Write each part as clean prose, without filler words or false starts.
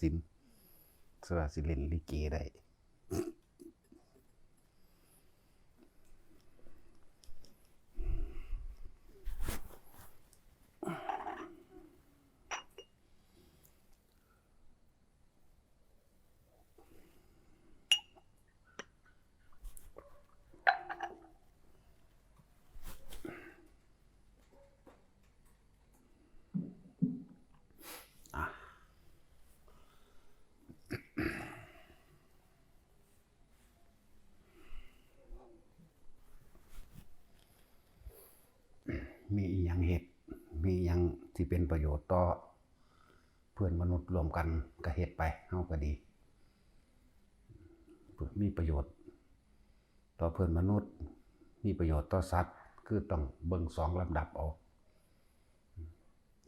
ศิลป์สว่าสิเล่นลิเกได้มีอีหยังเฮ็ดมีอีหยังที่เป็นประโยชน์ต่อเพื่อนมนุษย์รวมกันก็เฮ็ดไปเฮาก็ดีมีประโยชน์ต่อเพื่อนมนุษย์มีประโยชน์ต่อสัตว์คือต้องเบิ่ง2ลำดับเอา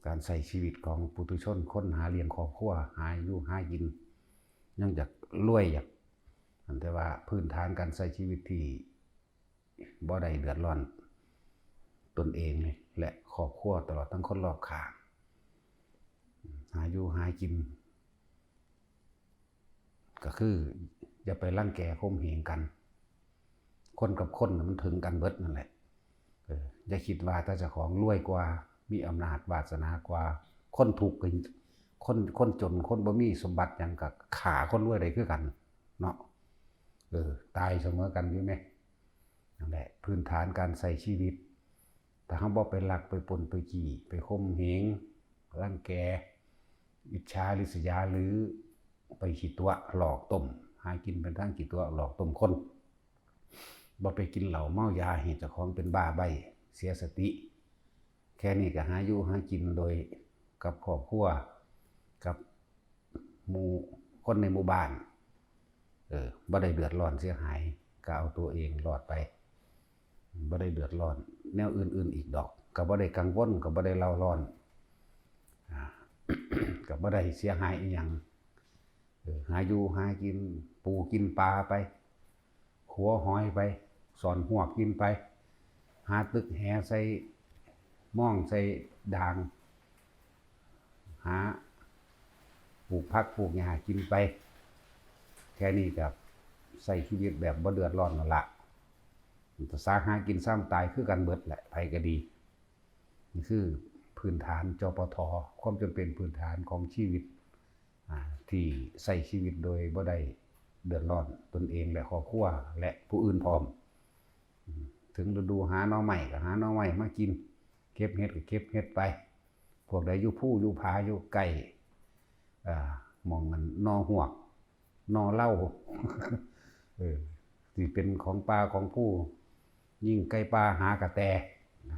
การใช้ชีวิตของปุถุชนคนหาเลี้ยงครอบครัวหาอยู่หากินยังอยากรวยอยากแต่ว่าพื้นฐานการใช้ชีวิตที่บ่ได้เดือดร้อนตนเองและครอบครัวตลอดทั้งคนรอบข้างหาอยู่หากินก็คืออย่าไปรังแกข่มเหงกันคนกับคนมันถึงกันเบิดนั่นแหละอย่าคิดว่าถ้าเจ้าของรวยกว่ามีอำนาจวาสนากว่าคนทุกข์คนจนคนบ่มีสมบัติหยังก็ฆ่าคนรวยได้คือกันเนาะตายเสมอกันอยู่มั้ยนั่นแหละพื้นฐานการใช้ชีวิตแต่เฮาบ่ไปลักไปปล้นไปจี้ไปข่มเหงรังแกอิจฉาริษยาหรือไปขี้ตัวหลอกต้มหากินเป็นทางขี้ตัวหลอกต้มคนบ่ไปกินเหล้าเมายาให้เจ้าของเป็นบ้าใบ้เสียสติแค่นี้ก็หาอยู่หากินโดยกับครอบครัวกับหมู่คนในหมู่บ้านบ่ได้เดือดร้อนเสียหายก็เอาตัวเองรอดไปบ่ได้เดือดร้อนแนวอื่นๆอีกดอกก็บ่ได้กังวลก็บ่ได้เล่าร้อนก็บ่ได้เสียหายอีหยังหาอยู่หากินปูกินปลาไปขัวหอยไปสอนหวกกินไปหาตึกแหใส่ม่องใส่ด่างหาปลูกผักปลูกหญ้ากินไปแค่นี้ก็ใส่ชีวิตแบบบ่เดือดร้อนนั่นล่ะจะสาหากินซ้ำตายคือกันเบิดแหละไผก็ดีนี่คือพื้นฐานจปทความจำเป็นพื้นฐานของชีวิตที่ใช้ชีวิตโดยบ่ได้เดือดร้อนตนเองและครอบครัวและผู้อื่นพร้อมถึงฤดูหาหน่อไม้ก็หาหน่อไม้มากินเก็บเห็ดก็เก็บเห็ดไปพวกใดอยู่ภูอยู่ผาอยู่ใกล้มองมันนอหวกนอเหล้าที่เป็นของป่าของผู้ยิ่งใกล้ป่าหากระแต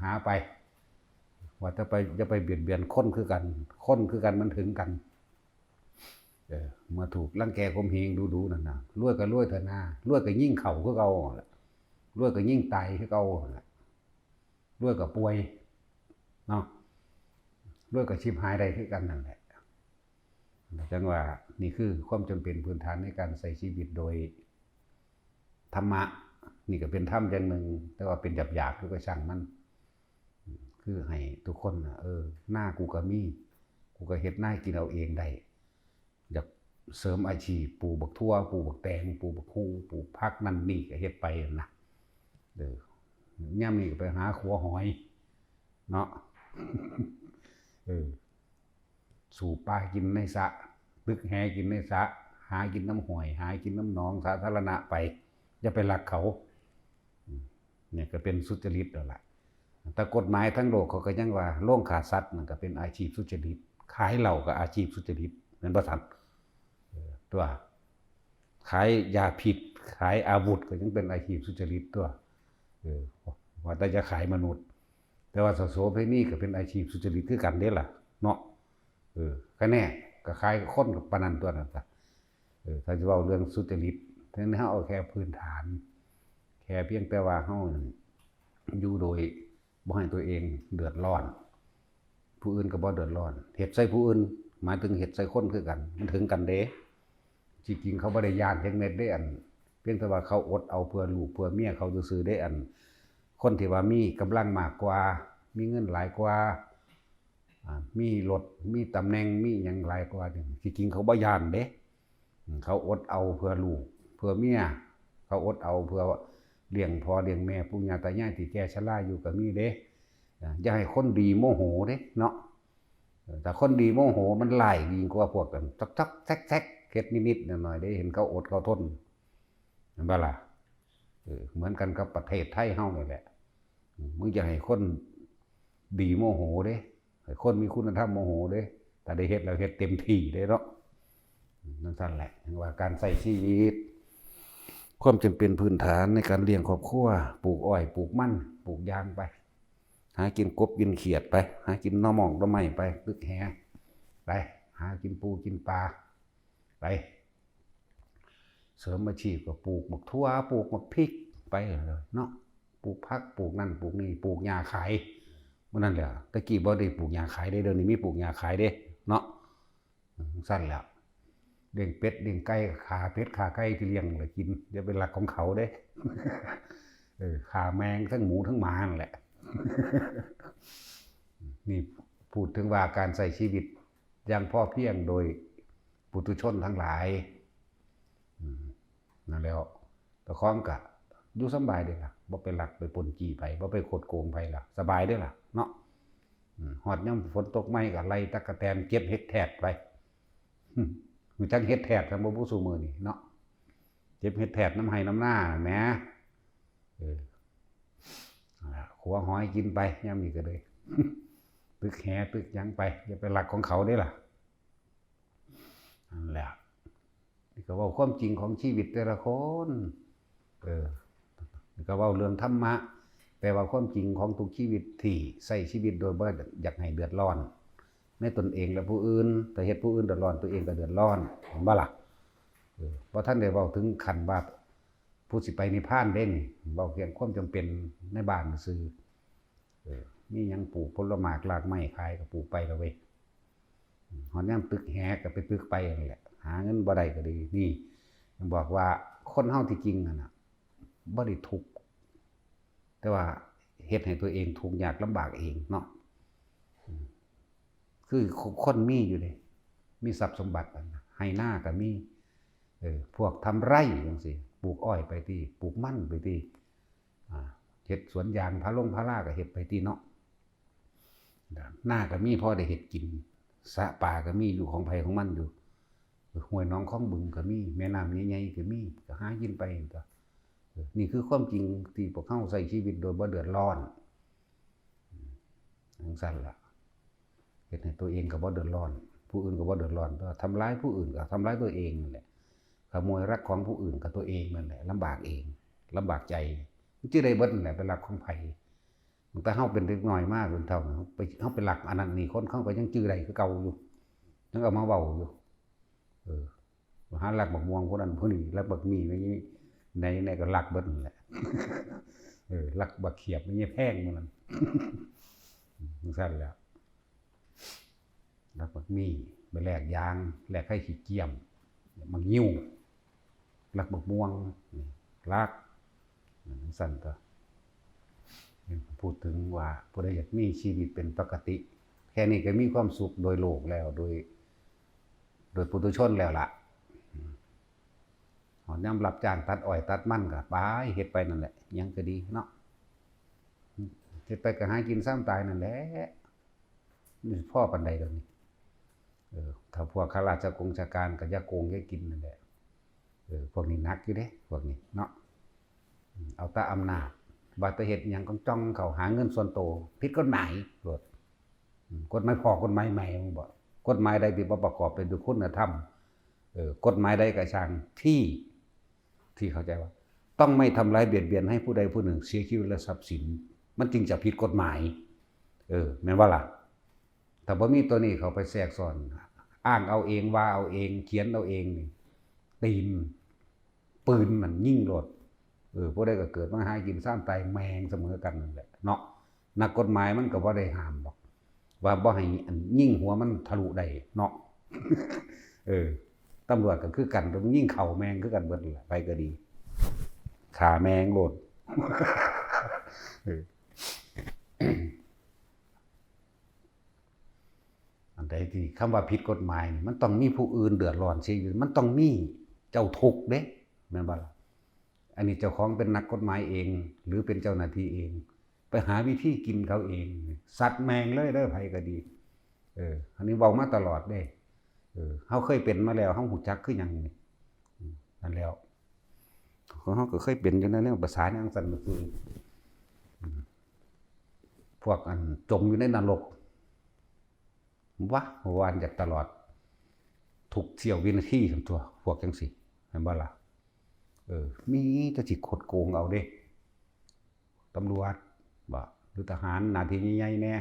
หาไปว่าจะไปเบียดเบียนคนคือกันมันถึงกันเมื่อถูกรังแกข่มเหงดูนั่นน่ะรวยก็รวยเถอะนะรวยก็ยิ่งเข้าคือเก่ารวยก็ยิ่งตายคือเก่ารวยก็ป่วยเนาะรวยก็ชิบหายได้คือกันนั่นแหละจังว่านี่คือความจำเป็นพื้นฐานในการใช้ชีวิตโดยธรรมะนี่ก็เป็นธรรมอย่างหนึ่งแต่ว่าเป็นหยาบๆคือก็ช่างมันคือให้ทุกคนหน้ากูก็มีกูก็เฮ็ดหน้ากินเอาเองได้อยากเสริมอาชีพปลูกบักทั่วปลูกบักแตงปลูกบักฮู้ปลูกผักนั่นนี่ก็เฮ็ดไปนะย่ำนี่ก็ไปหาขัวหอยเนาะสู่ปลากินในสระตึกแหกินในสระหากินน้ำห้วยหากินน้ำหนองสาธารณะไปอย่าไปลักเขาเนี่ยก็เป็นสุจริตแล้วล่ะแต่กฎหมายทั้งโลกเขาก็ยังว่าโรงฆ่าสัตว์มันก็เป็นอาชีพสุจริตขายเหล้าก็อาชีพสุจริตเหมือนบ่ทันตัวขายยาพิษขายอาวุธก็ยังเป็นอาชีพสุจริตตัวว่าแต่จะขายมนุษย์แต่ว่าโสเภณีก็เป็นอาชีพสุจริตคือกันเด้ล่ะเนาะก็แน่ก็ขายคนกับปานนั้นตัวนั้นซะถ้าจะเว้าเรื่องสุจริตทั้งนี้เฮาเอาแค่พื้นฐานแค่เพียงแต่ว่าเฮาอยู่โดยบ่ให้ตัวเองเดือดร้อนผู้อื่นก็บ่เดือดร้อนเฮ็ดใส่ผู้อื่นหมายถึงเฮ็ดใส่คนคือกันมันถึงกันเด้จริงๆเขาบ่ได้ย้านจักเม็ดเด้อันเพียงแต่ว่าเขาอดเอาเพื่อลูกเพื่อเมียเขาซื่อๆเด้อันคนที่ว่ามีกำลังมากกว่ามีเงินหลายกว่า มีรถมีตำแหน่งมีหยังหลายกว่าที่จริงเขาบ่ย้านเด้เขาอดเอาเพื่อลูกเพื่อเมียเขาอดเอาเพื่อเลี้ยงพ่อเลี้ยงแม่ปู่ย่าตายายที่แก่ชราอยู่ก็มีเด้อย่าให้คนดีโมโหเด้เนาะแต่คนดีโมโหมันหลายยิ่งกว่าพวกกันจักๆแซกๆเฮ็ดนิดๆหน่อยๆได้เห็นเขาอดเขาทนเห็นบ่ล่ะเหมือนกันกับประเทศไทยเฮานี่แหละมึงอย่าให้คนดีโมโหเด้ให้คนมีคุณธรรมโมโหเด้แต่ได้เฮ็ดแล้วเฮ็ดเต็มที่เด้เนาะนั่นซั่นแหละว่าการใช้ชีวิตความจำเป็นพื้นฐานในการเลี้ยงครอบครัวปลูกอ้อยปลูกมันปลูกยางไปหากินกบกินเขียดไปหากินหน่อหม่องหน่อไม้ไปตึกแหไปหากินปูกินปลาไปเสริมอาชีพก็ปลูกหมกทั่วปลูกหมกพริกไปเลยเนาะปลูกผักปลูกนั่นปลูกนี่ปลูกหญ้าขายมื้อนั้นแหละตะกี้บ่ได้ปลูกหญ้าขายได้เดี๋ยวนี้มีปลูกหญ้าขายเด้เนาะสั้นแล้วเลี้ยงเป็ดเลี้ยงไก่ขาเป็ดขาไก่ที่เลี้ยงเลยกินเดี๋ยวเป็นหลักของเขาเด้ขาแมงทั้งหมูทั้งหมานั่นแหละนี่พูดถึงว่าการใช้ชีวิตอย่างพอเพียงโดยปุถุชนทั้งหลายนั่นแล้วตะค้อมกะอยู่สบายเด้ล่ะบ่ไปหลักไปปนจี้ไผบ่ไปคดโกงไผล่ะสบายเด้ล่ะเนาะฮอดยามฝนตกใหม่ก็ไล่ตะกะแตนเก็บเห็ดแทดไปรู้จักเห็ดแทดซั่นบ่ผู้ซุมื้อนี่เนาะเก็บเห็ดแทดน้ำไห้น้ำหน้าแหมขัวหอยกินไปยามนี้ก็เลยตึกแหตึกหยังไปอย่าไปหลักของเขาเด้ล่ะนั่นแหละนี่ก็เว้าความจริงของชีวิตแต่ละคนนี่ก็เว้าเรื่องธรรมะแต่ว่าความจริงของทุกชีวิตที่ใช้ชีวิตโดยบ่อยากให้เดือดร้อนในตนเองและผู้อื่นแต่เฮ็ดผู้อื่นเดือดร้อนตัวเองก็เดือดร้อนเห็นบ่ล่ะเพราะท่านได้เว้าถึงขั้นว่าผู้สิไปนิพพานเด้นี่เว้าเกี่ยวกับความจำเป็นในบ้านซื่อมีหยังปลูกผลไม้รากไม้ขายก็ปลูกไปแล้วเว้ยฮอดยามตึกแหก็ไปตึกไปนั่นแหละหาเงินบ่ได้ก็ดีนี่ยังบอกว่าคนเฮาที่จริงนั่นน่ะบ่ได้ทุกข์แต่ว่าเฮ็ดให้ตัวเองทุกข์ยากลำบากเองเนาะคือคนมีอยู่เด้มีทรัพย์สมบัติให้หน้าก็มีพวกทำไร่จังซี่ปลูกอ้อยไปที่ปลูกมันไปที่เฮ็ดสวนยางพาราก็เฮ็ดไปที่เนาะหน้าก็มีพอได้เฮ็ดกินสระป่าก็มีอยู่ของไผของมันอยู่ห้วยหนองคลองบึงก็มีแม่น้ำใหญ่ๆก็มีก็หากินไปก็นี่คือความจริงที่พวกเขาใช้ชีวิตโดยบ่เดือดร้อนจังซั่นล่ะเฮ็ดให้ตัวเองก็บ่เดือดร้อนผู้อื่นก็บ่เดือดร้อนก็ทำร้ายผู้อื่นก็ทำร้ายตัวเองนั่นแหละขโมยรักของผู้อื่นก็ตัวเองนั่นแหละลำบากเองลำบากใจมันสิได้เบิดนั่นแหละเป็นรักของไผแต่เฮาเป็นเด็กน้อยมากจนเท่าเฮาเป็นหลักอันนั้นนี่คนเขาก็ยังจื้อได้คือเก่าอยู่ยังเอามาเว้าอยู่หาหลักบักม่วงผู้นั้นผู้นี้หลักบักมีอย่างนี้ในก็หลักเบิดนั่นแหละหลักบักเขียบมันแพงมันนั่นจังซั่นแหละหลักบักมีไปแลกยางแลกไข่ขี้เกียมมันงิ้วหลักบักม่วงหลักจังซั่นก็พูดถึงว่าผู้ใดอยากมีชีวิตเป็นปกติแค่นี้ก็มีความสุขโดยโลกแล้วโดยปุถุชนแล้วล่ะหอนำรับจ้างตัดอ้อยตัดมันก็ไปเฮ็ดไปนั่นแหละยังก็ดีเนาะเฮ็ดไปก็หากินซ้ำตายนั่นแหละนี่พ่อปานใดดอกนี่ถ้าพวกข้าราชการก็อย่าโกงอย่ากินนั่นแหละพวกนี้หนักอยู่เด้พวกนี้เนาะเอาแต่อำนาจว่าแต่เฮ็ดหยังก็จ้องเข้าหาเงินส่วนตัวผิดกฎหมายโลดกฎหมายพอกฎหมายใหม่มึงบ่กฎหมายใดที่บ่ประกอบไปด้วยคุณธรรมกฎหมายใดก็ช่างที่เข้าใจว่าต้องไม่ทำร้ายเบียดเบียนให้ผู้ใดผู้หนึ่งเสียชีวิตและทรัพย์สินมันจึงจะผิดกฎหมายแม่นว่าล่ะถ้าบ่มีตัวนี้เขาไปแทรกซ้อนอ้างเอาเองว่าเอาเองเขียนเอาเองนี่ตีนปืนมันยิงโลดผู้ใดก็เกิดมาหากินซ้ำตายแมงเสมอกันนั่นแหละเนาะนักกฎหมายมันก็บ่ได้ห้ามหรอกว่าบ่ให้ยิงหัวมันทะลุได้เนาะตำรวจก็คือกันต้องยิงเข่าแมงคือกันเบิดแหละไปก็ดีขาแมงโลด นใดที่คำว่าผิดกฎหมายนี่มันต้องมีผู้อื่นเดือดร้อนชีวิตมันต้องมีเจ้าทุกข์เด้แม่นบ่ล่ะอันนี้เจ้าของเป็นนักกฎหมายเองหรือเป็นเจ้าหน้าที่เองไปหาวิธีกินเขาเองสัตว์แมงเลยเด้อไผก็ดีอันนี้เว้ามาตลอดเด้เฮาเคยเป็นมาแล้วเฮาฮู้จักคือหยังนี่นั่นแล้วเฮาก็เคยเป็นอยู่นั่นแนวภาษาจังซั่นคือพวกอันจมอยู่ในนรกวะวานจากตลอดทุกเสี้ยววินาทีทั้งตัวพวกจังซี่เห็นบ่ล่ะมีแต่สิคดโกงเอาเด้ตำรวจบ่หรือทหารหน้าที่ใหญ่ๆแน่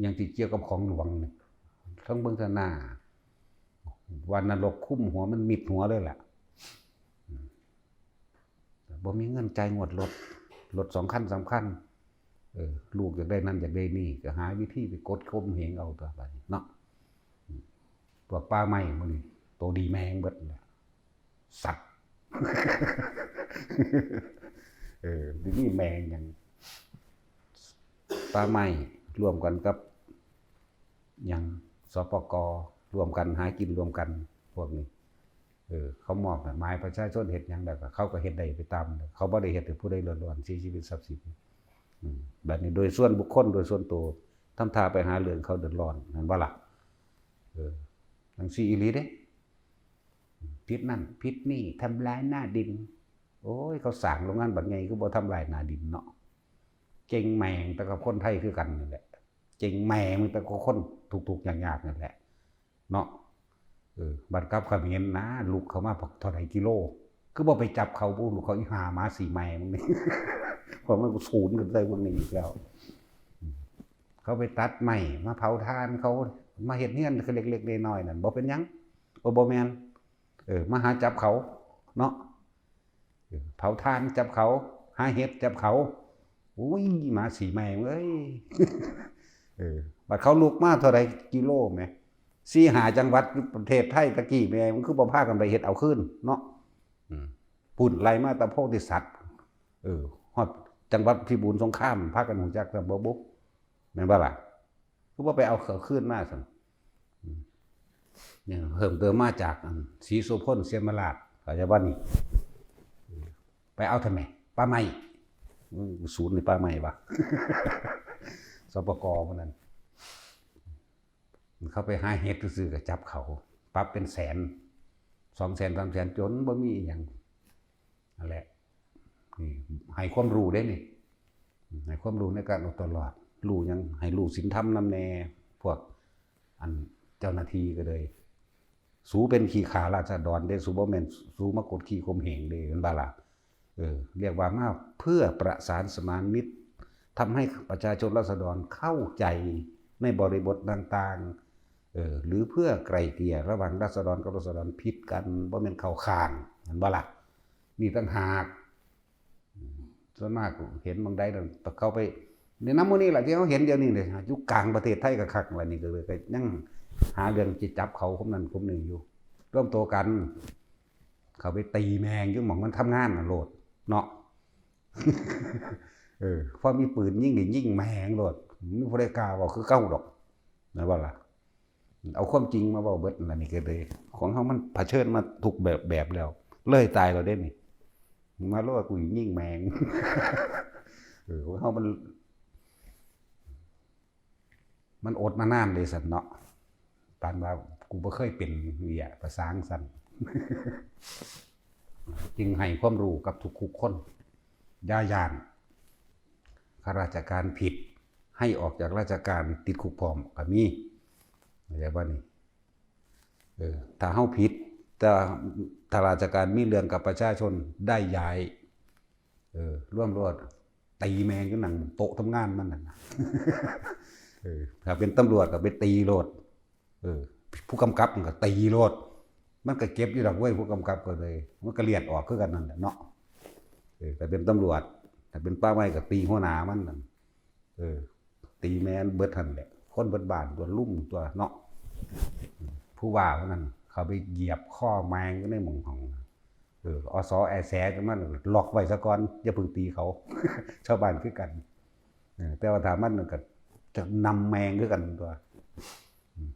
ยังที่เกี่ยวกับของหลวงนี่ทั้งเบิ่งซะหน้าวันนรกคุ้มหัวมันมิดหัวเลยล่ะบ่มีเงินจ่ายงวดรถ2คัน3คันลูกอยากได้นั่นอยากได้นี่ก็หาวิธีไปกดข่มเหงเอาตัวบัดนี้เนาะพวกป่าไม้มื้อนี้โตดีแมงเบิดแหละสัตว์นี่แมงหยังป่าไม้รวมกันกับหยังสปก.รวมกันหากินรวมกันพวกนี้เขามอบหมายประชาชนเฮ็ดหยังได้ก็เขาก็เฮ็ดได้ไปตามเขาบ่ได้เฮ็ดให้ผู้ใดเดือดร้อนเสียชีวิตทรัพย์สินแบบนี้โดยส่วนบุคคลโดยส่วนตัวทำท่าไปหาเรื่องเขาเดือดร้อนนั่นบ่ล่ะจังซี่อีหลีเด้ผิดนั่นผิดนี่ทำลายหน้าดินโอ้ยเขาสร้างโรงงานบักใหญ่คือบ่ทำลายหน้าดินเนาะเจ๋งแม่งแต่กับคนไทยคือกันนั่นแหละเจ๋งแม่มึงแต่กับคนทุกๆยากๆนั่นแหละเนาะบัดกับเขมรนะลูกเขามาเท่าไหร่กิโลคือบ่ไปจับเขาบ่ลูกเขาอีหาหมาสีแม่มึงนี่เพราะมันสูญกันได้พวกนี้อีกแล้วเขาไปตัดไม้มาเผาทานเขามาเฮ็ดเฮือนคือเล็กๆน้อยๆนั่นบ่เป็นหยังบ่แม่นมาหาจับเขาเนาะเผาทานจับเขาหาเห็ดจับเขาอุ้ยหมาสีแม่เอ้ยบัดเขาลุกมาเท่าไหร่กิโลแม่4-5จังหวัดประเทศไทยตะกี้แม่มันคือบ่พากันไปเฮ็ดเอาคืนเนาะปุ่นไล่มาตะโพธิสัตว์ฮอดจังหวัดพิบูลสงครามพากันฮู้จักแต่บ่แม่นบ่ล่ะคือบ่ไปเอาเขาคืนมาซั่นเนี่ยเพิ่มเติมมาจากศรีโสพลเสียมราชเข้าใจบ่นี่ไปเอาทำไมป่าไม้ศูนย์นี่ป่าไม้บ่สปก.พวกนั้นเขาไปหาเห็ดซื่อๆก็จับเขาปรับเป็นแสน200,000 300,000จนบ่มีอีหยังนั่นแหละนี่ให้ความรู้เด้นี่ให้ความรู้ในการเอาตัวรอดรู้หยังให้รู้ศีลธรรมนำแน่พวกอันเจ้าหน้าที่ก็เลยสูเป็นขี้ขาราษฎรเด้สูบ่แม่นสูมากดขี่ข่มเหงเด้มันบ่ล่ะเรียกว่ามาเพื่อประสานสมานมิตรทำให้ประชาชนราษฎรเข้าใจในบริบทต่างๆหรือเพื่อไกลเกลี่ยระหว่างราษฎรกับราษฎรผิดกันบ่แม่นเข้าข้างมันบ่ล่ะนี่ต่างหากส่วนมากเห็นบางใดต้องเข้าไปในน้ำมื้อนี้ล่ะที่เฮาเห็นเดี๋ยวนี้เลยอยู่กลางประเทศไทยก็คักว่านี่ก็เลยยังหาเรื่องจิจับเขาคนนั้นคนนี้อยู่ร่วมตัวกันเขาไปตีแมงอยู่หม่องมันทำงานน่ะโลดเนาะพอมีปืนยิงนี่ยิงแมงโลดมีผู้ใดกล้าเว้าคือเก่าดอกนะว่าล่ะเอาความจริงมาเว้าเบิดนั่นนี่ก็เลยของเฮามันเผชิญมาทุกแบบแล้วเลยตายแล้วเด้นี่มาโลดกูยิงแมงของเฮามันอดมานานเลยสั่นเนาะปานว่ากูบ่เคยเป็นเหี้ยภาษาจังซั่นจึงให้ความรู้กับทุกคนอย่าย้านข้าราชการผิดให้ออกจากราชการติดคุกพร้อมก็มีเข้าใจบ่นี่ถ้าเฮาผิดแต่ถ้าราชการมีเรื่องกับประชาชนได้ย้ายร่วมรอดตีแมงอยู่นั่งโต๊ะทำงานมันนั่นน่ะถ้าเป็นตำรวจก็ไปตีโลดผู้กำกับมันก็ตีโลดมันก็เก็บอยู่ดอกเว้ยผู้กำกับก็เลยมันก็เลียดออกคือกันนั่นแหละเนาะแต่เป็นตำรวจถ้าเป็นป้าไม้ก็ตีหัวหน้ามันนั่นตีแม่นเบิดหั่นแหละคนเบิดบ้านตัวลุ่มตัวเนาะผู้ว่าพวกนั้นเขาไปเหยียบข้อแมงอยู่ในหม่องของอสแอแสจังมันล็อกไว้ซะก่อนอย่าเพิ่งตีเขาชาวบ้านคือกันแต่ว่าถ้ามันก็จะนำแมงคือกันตัว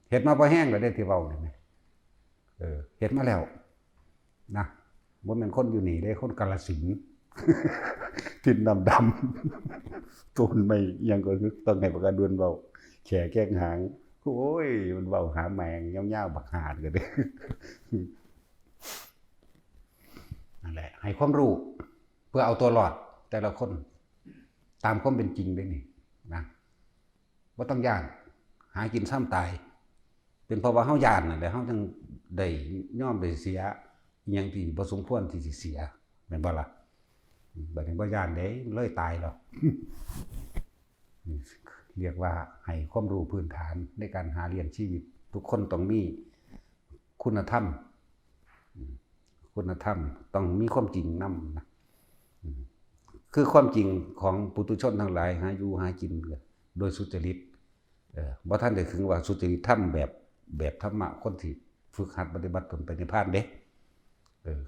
เฮ็ดมาบ่แห้งแล้วได้ที่เว้านี่แหมเฮ็ดมาแล้วนะบ่แม่นคนอยู่นี่เด้คนกาฬสินธุ์ ทินดำๆตูนไม่ยังก็คือต้องให้ประกันดวนเว้าแขแก้งหางโอ้ยมันเว้าหาแมงยาวๆบักหาดก็เด้ นั่นแหละให้ความรู้เพื่อเอาตัวรอดแต่ละคนตามความเป็นจริงได้นี่นะบ่ต้องย่านหากินซ้ำตายเป็นเพราะว่าเฮาย่านนั่นแหละเฮาจึงได้ยอมได้เสียอิหยังที่บ่สมควรที่สิเสียแม่นบ่ล่ะบัดนี้บ่ย่านเด้เลยตายแล้ว เรียกว่าให้ความรู้พื้นฐานในการหาเลี้ยงชีวิตทุกคนต้องมีคุณธรรมต้องมีความจริงนำนะคือความจริงของปุถุชนทั้งหลายหาอยู่หากินโดยสุจริตบ่ทันได้ถึงว่าสุจริตธรรมแบบธรรมะคนที่ฝึกหัดปฏิบัติตนไปนิพพานเด้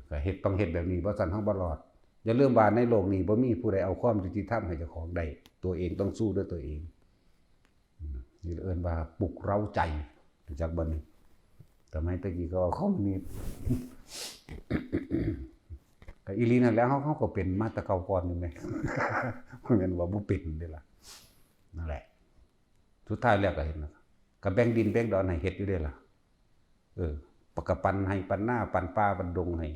ก็เฮ็ดต้องเฮ็ดแบบนี้บ่ซั่นเฮาบ่รอดอย่าลืมว่าในโลกนี้บ่มีผู้ใดเอาความยุติธรรมให้เจ้าของได้ตัวเองต้องสู้ด้วยตัวเองนี่เอิ้นว่าปลุกเร้าใจจากบ่นี้สมัยตะกี้ก็คอมมิวนิสต์ ก็อีหลีนั่นแหล้วเฮาก็เป็นมาแต่เก่าก่อนอยู่แม่ บ่แม่นว่าบ่เป็นเด้ล่ะนั่นแหละสุดท้ายแล้วก็เห็นนะก็แบ่งดินแบ่งดอนให้เฮ็ดอยู่เด้ล่ะปกปันให้ปันหน้าปันป่าปันดงให้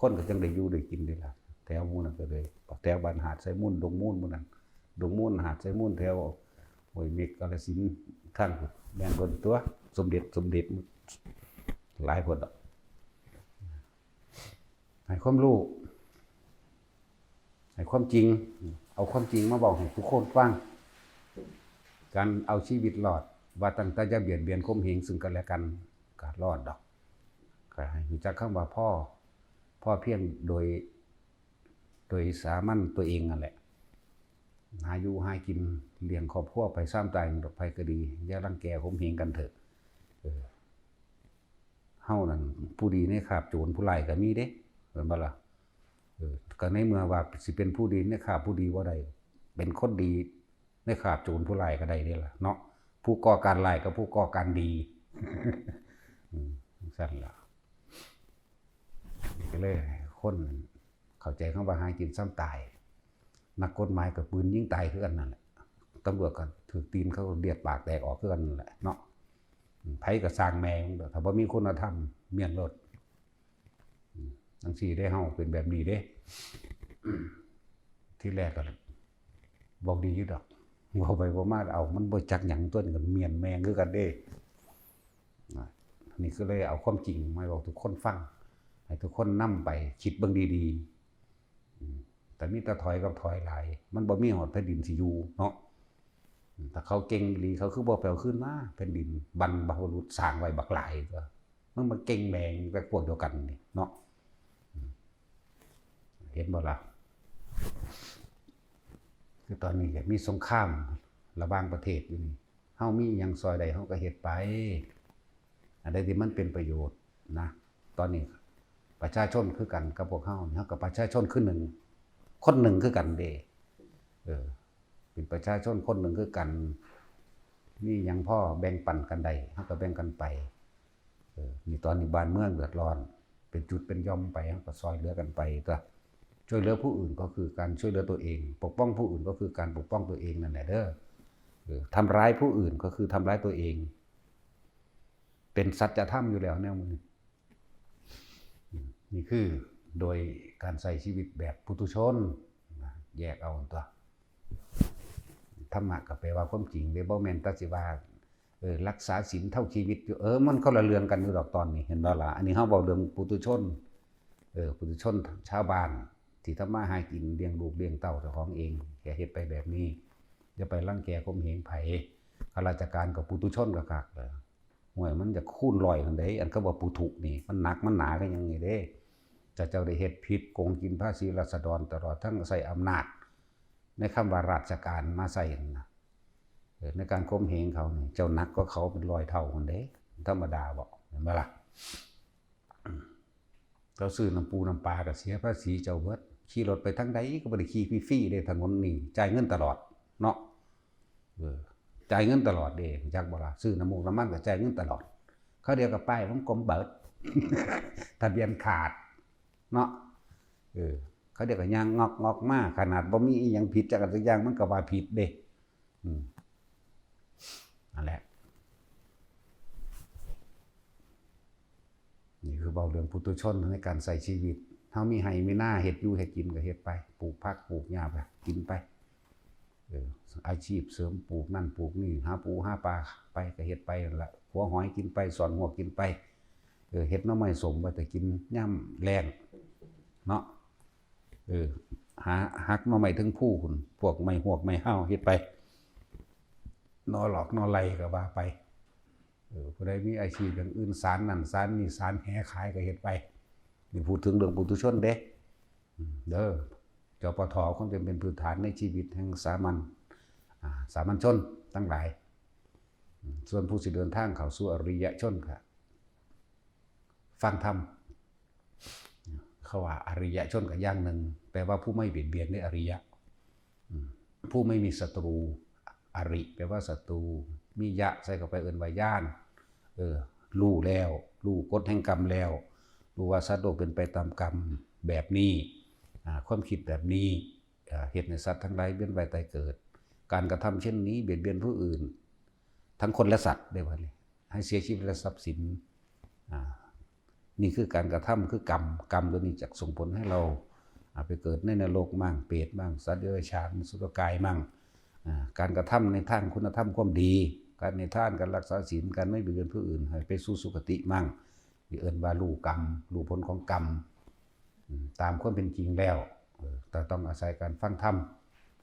คนก็จังได้อยู่ได้กินเด้ล่ะแถวหมู่นั้นก็เลยแถวบ้านหาดไสมุนดงมูลหมู่นั้นดงมูลหาดไสมุนแถวห้วยเม็กกาฬสินธุ์ทางแม่นเพิ่นตัวสมเด็จหลายคนดอกให้ความรู้ให้ความจริงเอาความจริงมาบอกให้ทุกคนฟังการเอาชีวิตรอดว่าตั้งแต่จะเบียดเบียนข่มเหงซึ่งกันและกันก็รอดดอกก็ให้รู้จักคำว่าพ่อเพียงโดยสามัญตัวเองนั่นแหละหาอยู่หากินเลี้ยงครอบครัวไปซ้ำตายดอกไผก็ดีอย่ารังแกข่มเหงกันเถอะเฮานั่นผู้ดีในคาบโจรผู้ร้ายก็มีเด้เห็นบ่ล่ะก็ในเมื่อว่าสิเป็นผู้ดีในคาบผู้ดีบ่ได้เป็นคนดีในคาบโจรผู้ร้ายก็ได้เด้ล่ะเนาะผู้ก่อการร้ายกับผู้ก่อการดี สั่นล่ะก็เลยคนเข้าใจคำว่าหากินซ้ำตายนักกฎหมายกับปืนยิงตายคือกันนั่นแหละตำรวจก็ถูกตีนเขาเลียดปากแตกออกคือกันนั่นแหละเนาะไผก็สร้างแมงถ้าบ่มีคุณธรรมเมียนรถจังซี่ได้เฮาเป็นแบบนี้เด้ ที่แรกก็บอกดีอยู่ดอกเว้าไปบ่มาเอามันบ่จักหยังตัวนี้ก็เมียนแมงคือกันเด้นี่ก็เลยเอาความจริงมาบอกทุกคนฟังให้ทุกคนนำไปคิดเบิ่งดีๆแต่มีแต่ถอยกับถอยหลายมันบ่มีฮอดแผ่นดินสิอยู่เนาะถ้าเขาเก่งอีหลีเขาคือบ่แปลวขึ้นมาแผ่นดินบรรพบุรุษสร้างไว้บักหลายตัวมันมาเก่งแมงแบบพวกเดียวกันนี่เนาะเห็นบ่ล่ะคือตอนนี้มีสงครามระหว่างประเทศอยู่นี่เฮามีหยังซอยใดเฮาก็เฮ็ดไปอันใดที่มันเป็นประโยชน์นะตอนนี้ประชาชนคือกันกับพวกเฮาเฮากับประชาชนคือหนึ่งคนหนึ่งคือกันเด้เป็นประชาชนคนหนึ่งคือกันมีหยังพ่อแบ่งปันกันได้เฮาก็แบ่งกันไปนี่ตอนนี้บ้านเมืองเดือดร้อนเป็นจุดเป็นย่อมไปเฮาก็ซอยเหลือกันไปตัวช่วยเหลือผู้อื่นก็คือการช่วยเหลือตัวเองปกป้องผู้อื่นก็คือการปกป้องตัวเองนั่นแหละเด้อทำร้ายผู้อื่นก็คือทำร้ายตัวเองเป็นสัจธรรมอยู่แล้วแนวมือนี่คือโดยการใช้ชีวิตแบบปุถุชนแยกเอาตัวธรรมะก็แปลว่าความจริงเด้บ่แม่นแต่สิว่ารักษาศีลเท่าชีวิตอยู่มันคนละเรื่องกันอยู่ดอกตอนนี้เห็นบ่ล่ะอันนี้เฮาเว้าเรื่องปุถุชนปุถุชนชาวบ้านที่ทำมาหากินเลี้ยงลูกเลี้ยงเต้าเจ้าของเองแกเฮ็ดไปแบบนี้อย่าไปรังแกข่มเหงไผข้าราชการกับปุถุชนก็คักเด้อห่วยมันจะคูณ100จังได๋อันก็ว่าปุถุนี่มันหนักมันหนาก็ยังนี่เด้เจ้าได้เฮ็ดผิดโกงกินภาษีราษฎรตลอดทั้งใช้อำนาจในคำว่าราชการมาใส่นะในการข่มเหงเขานี่เจ้านักก็เขาเป็น100เท่าคนเด้ธรรมดาบ่เห็นบ่ล่ะเราซื้อน้ำปูน้ำปลาก็เสียภาษีเจ้าเบิดขี่รถไปทางใดก็บ่ได้ขี่ฟรีๆเด้ถนนนี่จ่ายเงินตลอดเนาะ จ่ายเงินตลอดเด้จักบ่ล่ะซื้อน้ำมูกน้ำมันก็จ่ายเงินตลอดเขาเดียวกับป้ายวงกลมเบิด ทะเบียนขาดเนาะเขาเดียวกับยางงอกมาขนาดบ่มีอีหยังผิดจักอย่างมันก็ว่าผิดเด้นั่นแหละนี่คือเบาเรื่องปุถุชนในการใส่ชีวิตเฮามีให้มีหน้าเฮ็ดอยู่เฮ็ดกินก็เฮ็ดไปปลูกผักปลูกหญ้าไปกินไปอาชีพเสริมปลูกนั่นปลูกนี่หาปูหาปลาไปก็เฮ็ดไปนั่นละหัวหอยกินไปสอนหัวกินไปเฮ็ดหน่อไม้สมไว้แต่กินย่ำแรงเนาะหาหักหน่อไม้ถึงผู้คุณพวกไม้หวกไม้ห้าวเฮ็ดไปนอหลอกนอไหลก็ว่าไปผู้ใดมีอาชีพอย่างอื่นสารนั่นสารนี่สารแหขายก็เฮ็ดไปนี่พูดถึงเรื่องปุถุชนเด้จปท.คงจะเป็นพื้นฐานในชีวิตแห่งสามัญชนทั้งหลายส่วนผู้สิเดินทางเข้าสู่อริยชนค่ะฟังธรรมเขาว่าอริยชนก็อย่างหนึ่งแปลว่าผู้ไม่เบียดเบียนในอริยะผู้ไม่มีศัตรูอริแปลว่าศัตรูมียะใส่เข้าไปเอิ้นว่าญาณรู้แล้วรู้กฎแห่งกรรมแล้วรู้ว่าสัตว์โลกเป็นไปตามกรรมแบบนี้ความคิดแบบนี้เหตุในสัตว์ทั้งหลายเวียนว่ายตายเกิดการกระทำเช่นนี้เบียดเบียนผู้อื่นทั้งคนและสัตว์ได้ว่าให้เสียชีวิตและทรัพย์สินนี่คือการกระทำคือกรรมตัวนี้จะส่งผลให้เราไปเกิดในนรกมั่งเปรตมั่งสัตว์เดรัจฉานสุรกายมั่งการกระทำในทางคุณธรรมความดีการในทานการรักษาศีลการไม่เบียดเบียนผู้อื่นให้ไปสู่สุคติมั่งนี่เอิ้นว่ารู้กรรมรู้ผลของกรรมตามความเป็นจริงแล้วแต่ต้องอาศัยการฟังธรรม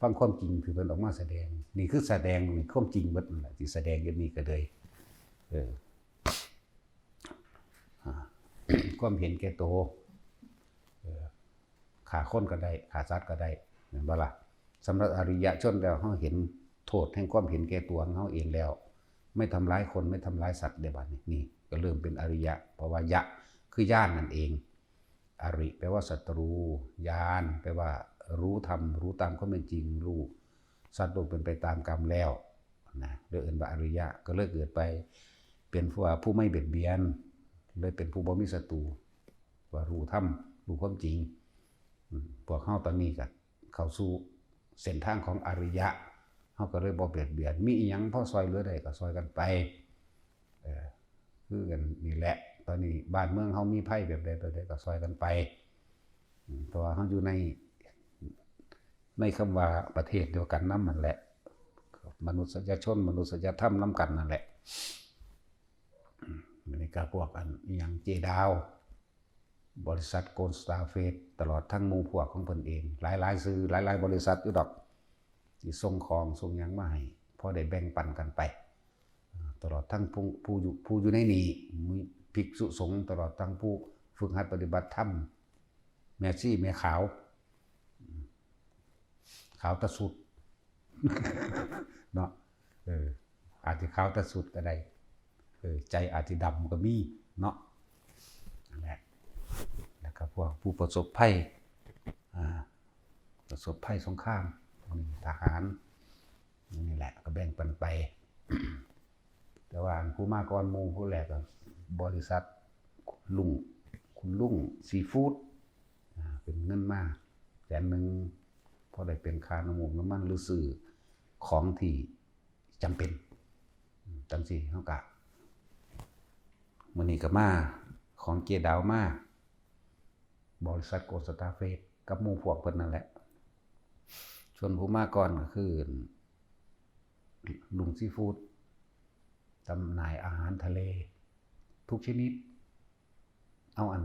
ฟังความจริงคือเพิ่นออกมาแสดงนี่คือแสดงนี่ความจริงเบิดนั่นแหละที่แสดงอยู่นี่ก็เลยความเห็นแก่ตัวฆ่าคนก็ได้ฆ่าสัตว์ก็ได้เห็นบ่ล่ะสำหรับอริยชนแล้วเฮาเห็นโทษแห่งความเห็นแก่ตัวของเฮาเองแล้วไม่ทำร้ายคนไม่ทำร้ายสัตว์ได้บัดนี้นี่ก็เริ่มเป็นอริยะเพราะว่ายะคือญาณนั่นเองอริแปลว่าศัตรูญาณแปลว่ารู้ธรรมรู้ตามความเป็นจริงรู้สัตว์โลกเป็นไปตามกรรมแล้วนะโดยเอิ้นว่าอริยะก็เลยเกิดไปเป็นผู้ไม่เบียดเบียนเลยเป็นผู้บ่มีศัตรูว่ารู้ธรรมรู้ความจริงพวกเฮาตอนนี้ก็เข้าสู่เส้นทางของอริยะเฮาก็เลยบ่เบียดเบียนมีอีหยังพอซอยเหลือได้ก็ซอยกันไปคือกันนี่แหละตอนนี้บ้านเมืองเฮามีภัยแบบใดก็ซอยกันไปเพราะว่าเฮาอยู่ในคำว่าประเทศเดียวกันนำนั่นแหละมนุษยชนมนุษยธรรมนำกันนั่นแหละนี่ก็พวกอันอีหยังเจดาวบริษัทโกลด์สตาร์เฟสตลอดทั้งหมู่พวกของเพิ่นเองหลายๆซื้อหลายๆบริษัทอยู่ดอกที่ส่งของส่งหยังมาให้พอได้แบ่งปันกันไปตลอดทั้งผู้อยู่ในนี้มีภิกษุสงฆ์ตลอดทั้งผู้ฝึกหัดปฏิบัติธรรมแม่ชีแม่ขาวตะสุด เนาะอาจจะขาวตะสุดก็ได้ใจอาจจะดำก็มีเนาะนั่นแหละแล้วก็พวกผู้ประสบภัยสงครามทหารนี่แหละก็แบ่งปันไป แต่ว่าผู้มาก่อนหมู่ผู้แรกก็บริษัทคุณลุงซีฟู้ดเป็นเงินมา100,000พอได้เป็นค่าน้ำมูกน้ำมันหรือซื้อของที่จำเป็นจังซี่เฮาก็มื้อนี้ก็มาของเจดาวมาบริษัทโกลด์สตาร์เฟสกับหมู่พวกเพิ่นนั่นแหละส่วนผู้มาก่อนก็คือลุงซีฟู้ดจำหน่ายอาหารทะเลทุกชนิดเอาอัน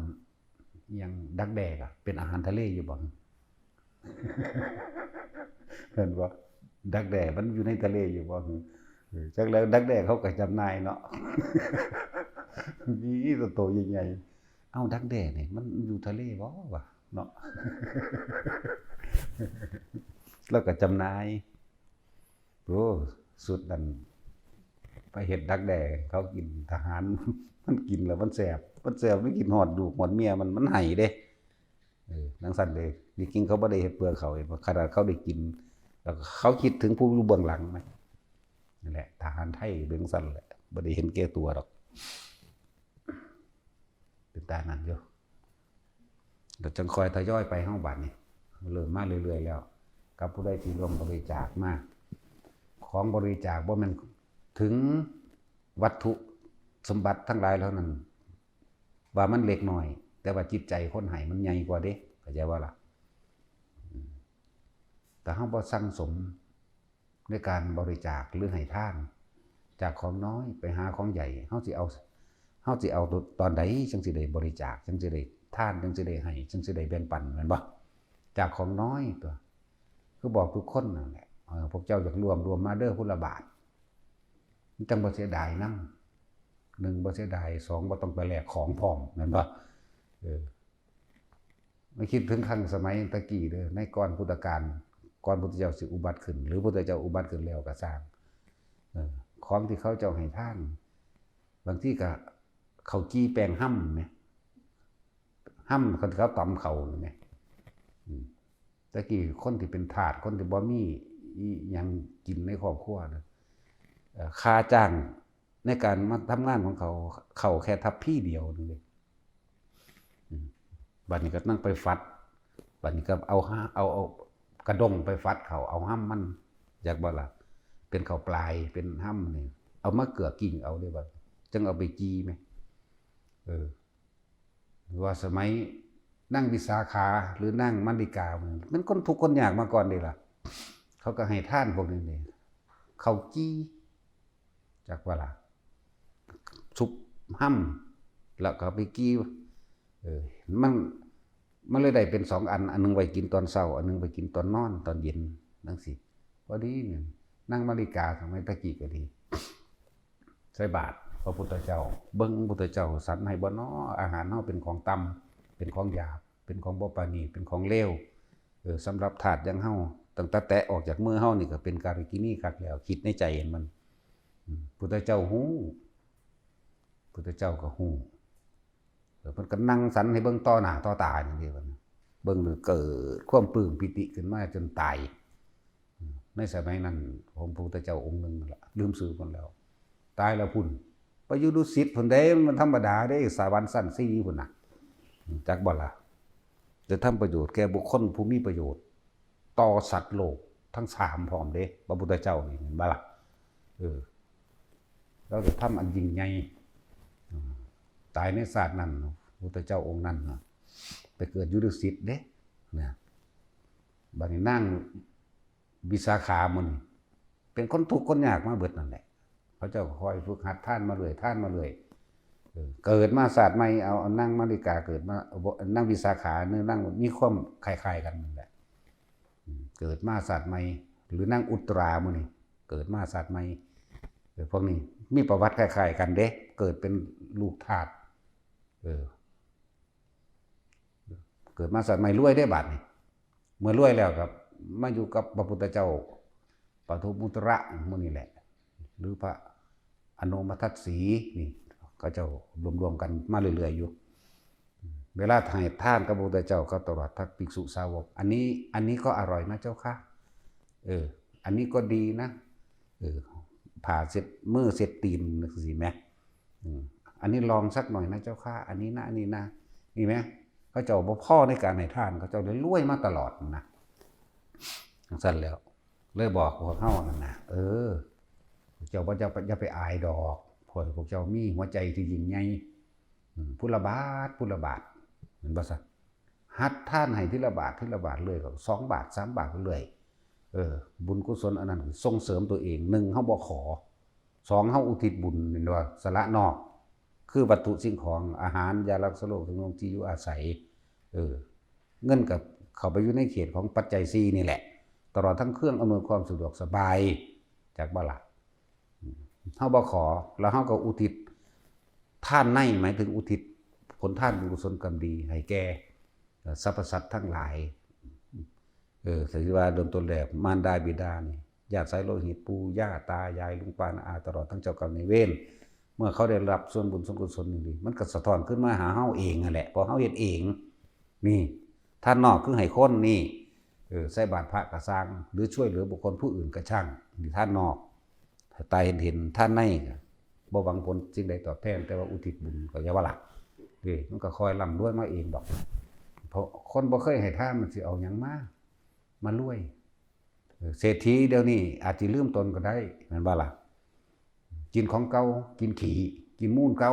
ยังดักแด้ก็เป็นอาหารทะเลอยู่บ่ เห็นบ่ดักแด้มันอยู่ในทะเลอยู่บ่จักแล้วดักแด้เขาก็จำหน่ายเนาะ มีโตใหญ่ๆเอาดักแด้นี่มันอยู่ทะเลบ่วะเนาะ แล้วก็จำหน่ายโอ้สุดนั่นไปเฮ็ดดักแด้เขากินทหาร มันกินแล้วมันแสบมันกินหอดลูกหอดเมียมันให้เด้จังซั่นเด้จริงๆเขาบ่ได้เฮ็ดเพื่อเขาขนาดเขาได้กินแล้วเขาคิดถึงผู้อยู่เบื้องหลังมั้ย นั่นแหละทหารไทยเรื่องสั้นแหละบ่ได้เห็นแก่ตัวหรอกเป็นตานั้นอยู่เดี๋ยวจังคอยทยอยไปห้องบัตรนี่เริ่มมาเรื่อยๆแล้วกับผู้ใดที่ร่วมบริจาคมาของบริจาคบ่แม่นถึงวัตถุสมบัติทั้งหลายแล้วนั้นว่ามันเล็กน้อยแต่ว่าจิตใจคนให้มันใหญ่กว่าเด้เข้าใจว่าล่ะแต่เฮาบ่สั่งสมในการบริจาคหรือให้ทานจากของน้อยไปหาของใหญ่เฮาสิเอาตอนใดจังสิได้บริจาคจังสิได้ทานจังสิได้ให้จังสิได้แบ่งปันแม่นบ่จากของน้อยตัวคือบอกทุกคนนั่นแหละพวกเจ้าอยากรวมมาเด้อพุทธบาทมันจังบ่เสียดายนำ1บ่เสียดาย2บ่ต้องไปแลกของพร้อมแม่นบ่ไม่คิดถึงครั้งสมัยตะกี้เด้อในก่อนพุทธกาลก่อนพุทธเจ้าสิอุบัติขึ้นหรือพุทธเจ้าอุบัติขึ้นแล้วก็สร้างของที่เขาเจ้าให้ทานบางทีก็เขาจี้แปลงห้ำเนี่ยห้ำคนเขาตำเขาเนี่ยตะกี้คนที่เป็นทาสคนที่บ่มียังกินในครอบครัวนะค่าจ้างในการมาทำงานของเขาแค่ทับพี่เดียวนึงเลยบัดนี้ก็นั่งไปฟัดบัดนี้ก็เอากระดงไปฟัดเขาเอาห้ำมันอยากบ่ล่ะเป็นเขาปลายเป็นห้ำนี่เอามาเกลือกิ่งเอาได้บ่จังเอาไปจีไหมว่าสมัยนั่งวิสาขาหรือนั่งมัลลิกามันคนทุกคนยากมาก่อนดีล่ะเขาก็ให้ท่านพวกนี้เลยเขาจี้จากว่าล่ะซุปห้ำแล้วก็ไปกี้มันเลยได้เป็น2 อันนึงไว้กินตอนเช้าอันนึงไปกินตอนนอนตอนเย็นนั่งสิพอดีเนี่ยนั่งมัลลิกาสมัยตะกี้ก็ดีใส่บาตรพระพุทธเจ้าเบิ่งพุทธเจ้าสรรให้บ่น้ออาหารเฮาเป็นของต่ำเป็นของหยาบเป็นของบ่ปราณีเป็นของเลวสำหรับถาดอย่างเฮาตั้งแต่แตะออกจากมือเฮานี่ก็เป็นการกินีคักแล้วคิดในใจเห็นมันพุทธเจ้าฮู้พุทธเจ้าก็ฮู้เพิ่นก็นั่งสรรให้เบิ่งต่อหน้าต่อตาอย่างเดียวเบิ่งเกิดความปลื้มปิติขึ้นมาจนตายในสมัยนั้นผมพระพุทธเจ้าองค์นึงนั่นล่ะลืมชื่อเพิ่นแล้วตายแล้วพุ่นไปอยู่ดุสิตพุ่นเด้มันธรรมดาเด้สวรรค์ชั้น4พุ่นน่ะจักบ่ล่ะจะทำประโยชน์แก่บุคคลผู้มีประโยชน์ต่อสัตว์โลกทั้ง3พร้อมเด้พระพุทธเจ้านี่เห็นบ่ล่ะเราจะทำอันยิ่งใหญ่ตายในศาสตร์นั้นพระพุทธเจ้าองค์นั้นไปเกิดอยู่ดุสิตเด้นะบัดนี้นั่งวิสาขามื้อนี้เป็นคนทุกข์คนยากมาเบิดนั่นแหละพระเจ้าคอยฝึกหัดท่านมาเลยเกิดมาศาสตร์ใหม่เอานั่งมัลลิกาเกิดมานั่งวิสาขาเนื้อนั่งมีความคล้ายๆกันนั่นแหละเกิดมาศาสตร์ใหม่หรือนั่งอุตรามื้อนี้เกิดมาศาสตร์ใหม่พวกนี้มีประวัติคล้ายๆกันเด้เกิดเป็นลูกทาสเกิดมาศาสตร์ใหม่รวยได้บัดนี่เมื่อรวยแล้วครับมาอยู่กับพระพุทธเจ้าปฐมุตระมื้อนี้แหละหรือพระอนุมัติสีนี่ก็เจ้ารวมๆกันมาเรื่อยๆอยู่เวลาให้ท่านกับพระพุทธเจ้าก็ตรัสทักภิกษุสาวกอันนี้ก็อร่อยนะเจ้าค่ะอันนี้ก็ดีนะผ่าเสร็จมือเสร็จตีนสิแม่อันนี้ลองสักหน่อยนะเจ้าค่ะอันนี้นะนี่ไหมเขาเจ้าบ่พ่อในการให้ท่านเขาเจ้าเลยรวยมาตลอดนะสั้นแล้วเลยบอกพวกเฮานั่นนะเจ้าบ่จะไปอายดอกพวกเจ้ามีหัวใจที่ยิ่งใหญ่พุทธบาทเหมือนบ่ซะหัดท่านให้ทีละบาทเลยก็2 บาท3 บาทเลยบุญกุศลอันนั้นส่งเสริมตัวเอง1เฮาบ่ขอ2เฮาอุทิศบุญนี่ว่าสละนอกคือวัตถุสิ่งของอาหารยารักษาโรคของที่อยู่อาศัยเงินกับเข้าไปอยู่ในเขตของปัจจัย4นี่แหละตลอดทั้งเครื่องอำนวยความสะดวกสบายจากบ่ล่ะเฮาบ่ขอแล้วเฮาก็อุทิศทานในหมายถึงอุทิศผลทานบุญกุศลกรรมดีให้แก่สรรพสัตว์ทั้งหลายถือว่าเริ่มต้นแรกมารดาบิดานี่ญาติสายโลหิตปู่ย่าตายายลุงป้าน้าอาตลอดทั้งเจ้ากรรมนายเวรเมื่อเขาได้รับส่วนบุญส่วนกุศลนี่มันก็สะท้อนขึ้นมาหาเฮาเองนั่นแหละพอเฮาเฮ็ดเองนี่ท่านนอกคือให้คนนี่ใส่บาตรพระก็สร้างหรือช่วยเหลือบุคคลผู้อื่นก็ช่างนี่ท่านนอก ตายเห็นท่านในบ่หวังผลสิ่งใดตอบแทนแต่ว่าอุทิศบุญก็อย่าว่าล่ะมันก็คอยร่ำรวยมาเองดอกเพราะคนบ่เคยให้ทานมันสิเอาหยังมารวยเศรษฐีเดี๋ยวนี้อาจสิลืมตนก็ได้แม่นบ่ล่ะกินของเก่ากินขี้กินมูลเก่า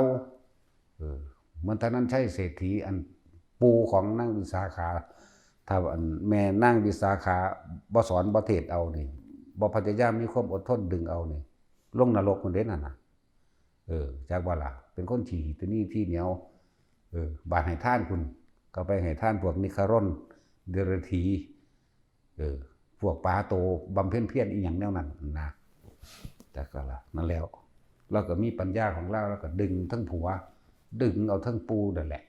เหมือนท่านนั้นใช่เศรษฐีอันปูของนางวิสาขาถ้าอันแม่นางวิสาขาบ่สอนบ่เทศเอานี่บ่พยายามมีความอดทนดึงเอานี่ลงนรกคนเด้นั่นน่ะจากว่าล่ะเป็นคนขี้ตัวนี้ที่เหนียวบาดให้ท่านคุณก็ไปให้ท่านพวกนิคารนเดรธีพวกปาโตบำเพ็ญเพียรอีหยังแนวนั้นนะแต่ก็ล่ะนั่นแล้วเราก็มีปัญญาของเราแล้วก็ดึงทั้งผัวดึงเอาทั้งปูนั่นแหละ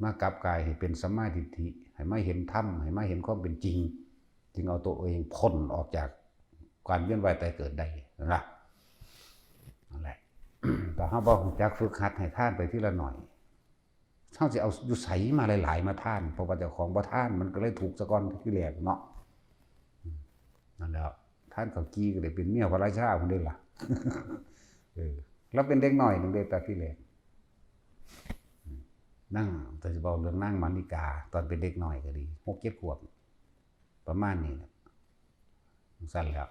มากลับกายให้เป็นสัมมาทิฏฐิให้มาเห็นธรรมให้มาเห็นความเป็นจริงจึงเอาตัวเองพ้นออกจากการเวียนว่ายตายเกิดได้นะนั่นแหละแต่เฮาบ่รู้จักฝึกหัดให้ท่านไปทีละหน่อยเฮาสิเอาอยู่ไสมาหลายๆมาท่านเพราะว่าเจ้าของบ่ท่านมันก็เลยถูกซะก่อนที่แรกเนาะนั่นแล้วท่านเขากี้ก็ได้เป็นเมียพระราชาพุ่นเด้ล่ะแล้วเป็นเด็กน้อยนึงเด้แต่ที่แรกนั่งแต่จะบอกเรื่องนั่งมานิกาตอนเป็นเด็กน้อยก็ดี6-7 ขวบประมาณนี้สั้นแล้ว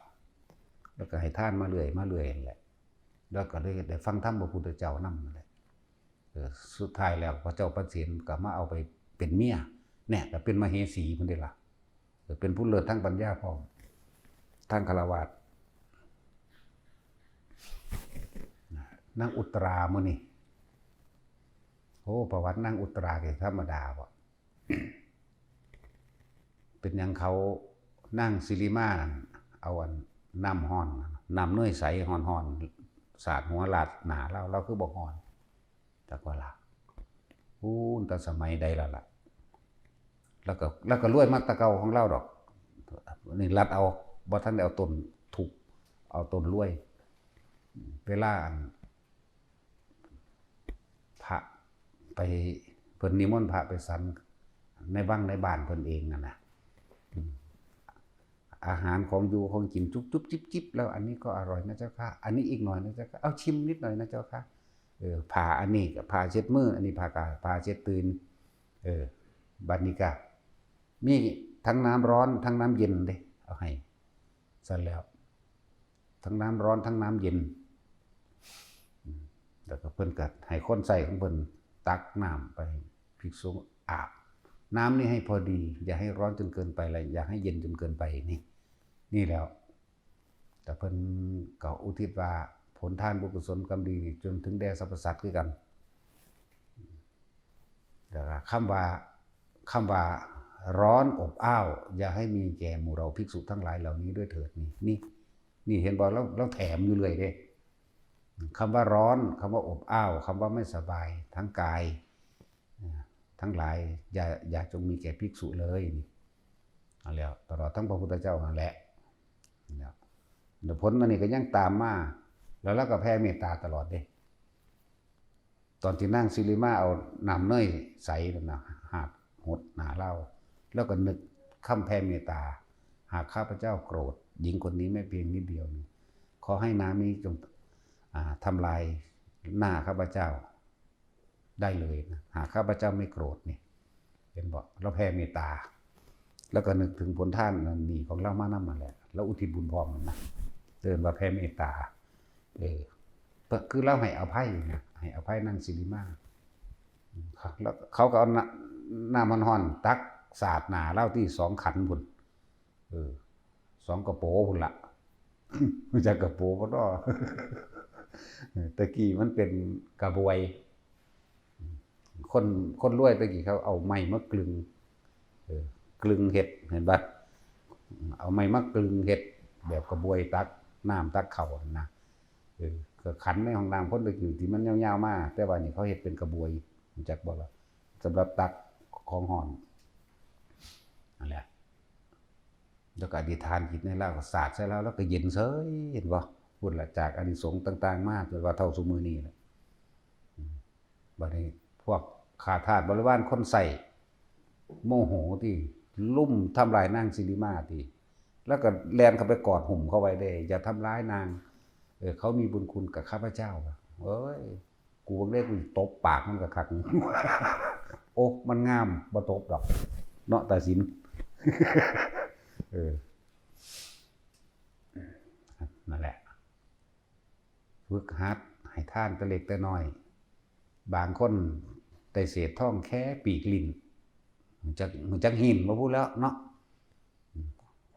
ก็ให้ท่านมาเรื่อยแหละแล้วก็ได้ฟังธรรมพระพุทธเจ้านำนั่นแหละสุดท้ายแล้วพระเจ้าประสิทธิ์ก็มาเอาไปเป็นเมียเนี่ยก็เป็นมเหสีพุ่นเด้ล่ะเป็นผู้เลิศทั้งปัญญาพร้อมทั้งฆราวาสนางอุตรามื้อนี้โอ้ประวัตินางอุตราก็ธรรมดาบ่เป็นหยังเขานางสิริมาเอาอันน้ำฮ้อนน้ำเนยใสฮ้อนๆสาดหัวลาดหน้าเราคือบ่ฮ้อนจักว่าล่ะแต่สมัยใดล่ะแล้วก็รวยมาแตะเก่าของเราดอกนี่รัดเอาบ่ทันได้เอาต้นถูกเอาต้นรวยเวลาพระไปเพิ่นนิมนต์พระไปสันในวังในบ้านเพิ่นเองนั่นน่ะอาหารของอยู่ของกินจุ๊บๆจิ๊บๆแล้วอันนี้ก็อร่อยนะเจ้าค่ะอันนี้อีกหน่อยนะเจ้าค่ะเอาชิมนิดหน่อยนะเจ้าค่ะผ้าอันนี้กับผ้าเช็ดมืออันนี้ผ้าเช็ดตีนบัดนี้ก็มีทั้งน้ำร้อนทั้งน้ำเย็นเด้เอาให้เสร็จแล้วทั้งน้ำร้อนทั้งน้ำเย็นแล้วก็เพิ่นก็ให้คนใส่ของเพิ่นตักน้ำไปภิกษุอาบน้ำนี่ให้พอดีอย่าให้ร้อนจนเกินไปและอย่าให้เย็นจนเกินไปนี่แล้วแต่เพิ่นก็อุทิศว่าผลทานบุญกุศลกรรมดีจนถึงแด่สรรพสัตว์คือกันแต่คำว่าร้อนอบอ้าวอย่าให้มีแก่หมู่เราภิกษุทั้งหลายเหล่านี้ด้วยเถิดนี่เห็นบ่แล้วแถมอยู่เลยเด้คำว่าร้อนคำว่าอบอ้าวคำว่าไม่สบายทั้งกายทั้งหลายอย่าจงมีแก่ภิกษุเลยเอาแล้วตลอดทั้งพระพุทธเจ้านั่นแหละผลมันนี่ก็ยังตามมาแล้วก็แผ่เมตตาตลอดเด้ตอนที่นั่งสิริมาเอาน้ำเนยใสนั่นน่ะหาดหดหน้าเล่าแล้วก็นึกคำแผ่เมตตาหากข้าพเจ้าโกรธหญิงคนนี้แม้เพียงนิดเดียวขอให้น้ำนี้จงทำลายหน้าข้าพเจ้าได้เลยนะหากข้าพเจ้าไม่โกรธนี่เห็นบอกเราแผ่เมตตาแล้วก็นึกถึงผลท่านนี่ของเรามานำมาแหละแล้วอุทิศบุญพร้อมนะเดินมาแผ่เมตตาคือเราให้อภัยนะให้อภัยนั่งสิริมาแล้วเขาก็เอาน้ำมันห่อนตักสาดหนาเล่าที่2 ขันพุ่น2 กระโปงพุ่นละมันจะกระโปงก็ได้ตะกี้มันเป็นกระบวยคนรวยตะกี้เขาเอาไม้มากลึงเห็ดเห็นปะเอาไม้มากลึงเห็ดแบบกระบวยตักน้ำตักเข่านะก็ขันในห้องน้ำคนตะกี้ที่มันยาวๆมากแต่ว่านี่เขาเห็ดเป็นกระบวยจากบ่ล่ะสำหรับตักของห่อนนั่นแหละแล้วก็อธิษฐานจิตในเราก็สาดใส่แล้วก็เย็นเฉยเห็นบ่พูดละจากอานิสงส์ต่างๆมากจนว่าเท่าซุมื้อนี้แหละบัดนี้พวกขาทาสบริวารคนใส่โมโหที่ลุ่มทำลายนางสิริมาที่แล้วก็แลนเข้าไปกอดหุ่มเข้าไว้ได้อย่าทำร้ายนาง เขามีบุญคุณกับข้าพเจ้าเอ้ยกูบังเล่กูตบปากมันกับคัก โอ้มันงามบ่ตบดอกเนาะตาสิน นั่นแหละฝึกหัดให้ท่านแต่เล็กแต่น้อยบางคนได้เศษท่องแค่ปีกลิ้นมันจักหินมาพูดแล้วเนาะ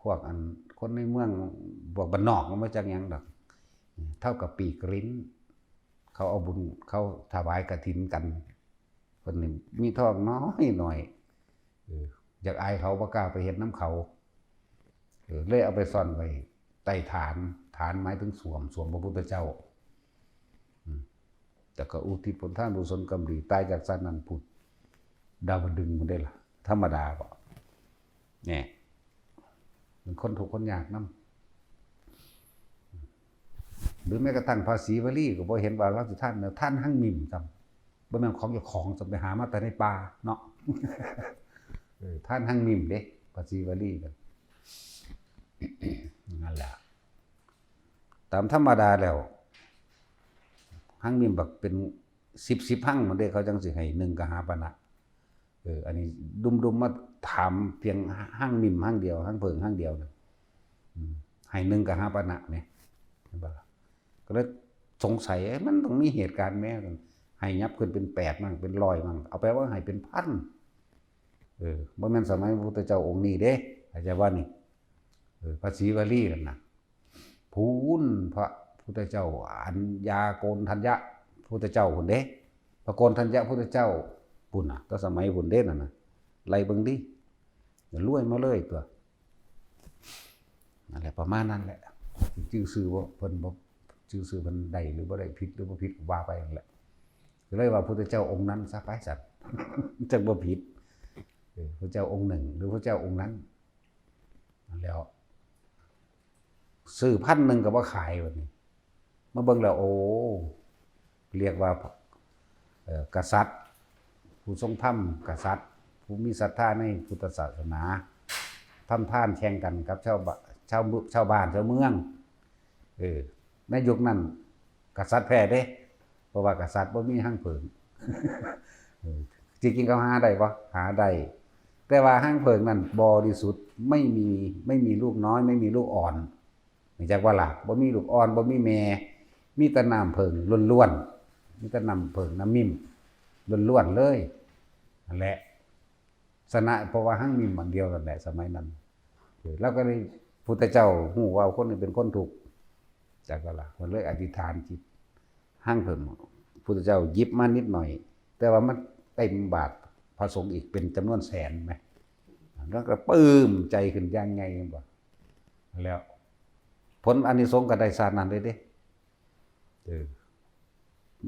พวกอันคนในเมืองพวกบ้านนอกมันไม่จักยังดอกเท่ากับปีกลิ้นเขาเอาบุญเขาถวายกฐินกันคนนี้มีท่องน้อยหน่อยอยากอายเขาบ่กล้าไปเห็นน้ำเขาเลยเอาไปซ่อนไว้ใต้ฐานหมายถึงสวมพระพุทธเจ้าแต่ก็อุทิศผลทานบุญกุศลกำลีตายจากสัตว์นั้นพุทธดาวดึงมันได้ล่ะธรรมดาก็เนี่ยเป็นคนถูกคนยากนำหรือแม้กระทั่งภาษีวลีก็บ่เห็นว่าเราสิท่านท่านหั่งมิมจำบ่แม่นของเจ้าของจะไปหามาแต่ในป่าเนาะท่านหั่งมิมเด้ภาษีวลีกันนั่นแหละตามธรรมดาแล้วหั่งมิมบักเป็น10หั่งมันได้เขาจังสิให้1กหาปณะอันนี้ดุมมาถามเพียงหั่งมิมหั่งเดียวหั่งเพิงหั่งเดียวนะให้1กหาปณะเนี่ยเห็นบ่ล่ะก็เลยสงสัยมันต้องมีเหตุการณ์แม้ให้ยับขึ้นเป็น8มั่งเป็น100มั่งเอาไปว่าให้เป็นพันบ่แม่นสมัยพระพุทธเจ้าองค์นี้เด้อาจารย์ว่านี่ภาษีวลีกันนะพูนพระพุทธเจ้าอัญญาโกณทัญญะพุทธเจ้าพุ่นเด้พระโกณทัญญะพุทธเจ้าปุ่นน่ะก็สมัยพุ่นเด้นั่นน่ะไล่เบิ่งดิรวยมาเลยตัวนั่นแหละประมาณนั้นแหละชื่อชื่อว่าเพิ่นบ่ชื่อชื่อเพิ่นได้หรือบ่ได้ผิดหรือบ่ผิดว่าไปนั่นแหละก็เลยว่าพุทธเจ้าองค์นั้นซะไปสัตว์จักบ่ผิดพระเจ้าองค์หนึ่งหรือพระเจ้าองค์นั้นแล้วซื้อ1,000ก็บ่ขายแบบนี้มาเบิ่งแล้วโอ้เรียกว่ากษัตริย์ผู้ทรงธรรมกษัตริย์ผู้มีศรัทธาในพุทธศาสนาทำทานแข่งกันกับชาวบ้านชาวเมืองในยุคนั้นกษัตริย์แพ้เด้เพราะว่ากษัตริย์บ่มีหั่งเพิงจริงๆเขาหาได้บ่หาได้แต่ว่าหั่งเพิงนั้นบริสุทธิ์ไม่มีลูกน้อยไม่มีลูกอ่อนไม่จักว่าล่ะบ่มีลูกอ่อนบ่มีแม่มีแต่น้ำเพิงล้วนๆมีแต่น้ำเพิงน้ำมิมล้วนๆเลยนั่นแหละสนะเพราะว่าหั่งมิมอันเดียวนั่นแหละสมัยนั้นแล้วก็เลยพุทธเจ้าฮู้ว่าคนนี้เป็นคนทุกข์จักว่าล่ะเพิ่นเลยอธิษฐานจิตหั่งเพิงพุทธเจ้าหยิบมานิดหน่อยแต่ว่ามันเต็มบาทพระสงฆ์อีกเป็นจำนวนแสนไหมแล้วก็ปลื้มใจขึ้นยังไงบ่แล้วผลอานิสงส์ก็ได้สานั้นเลยเด้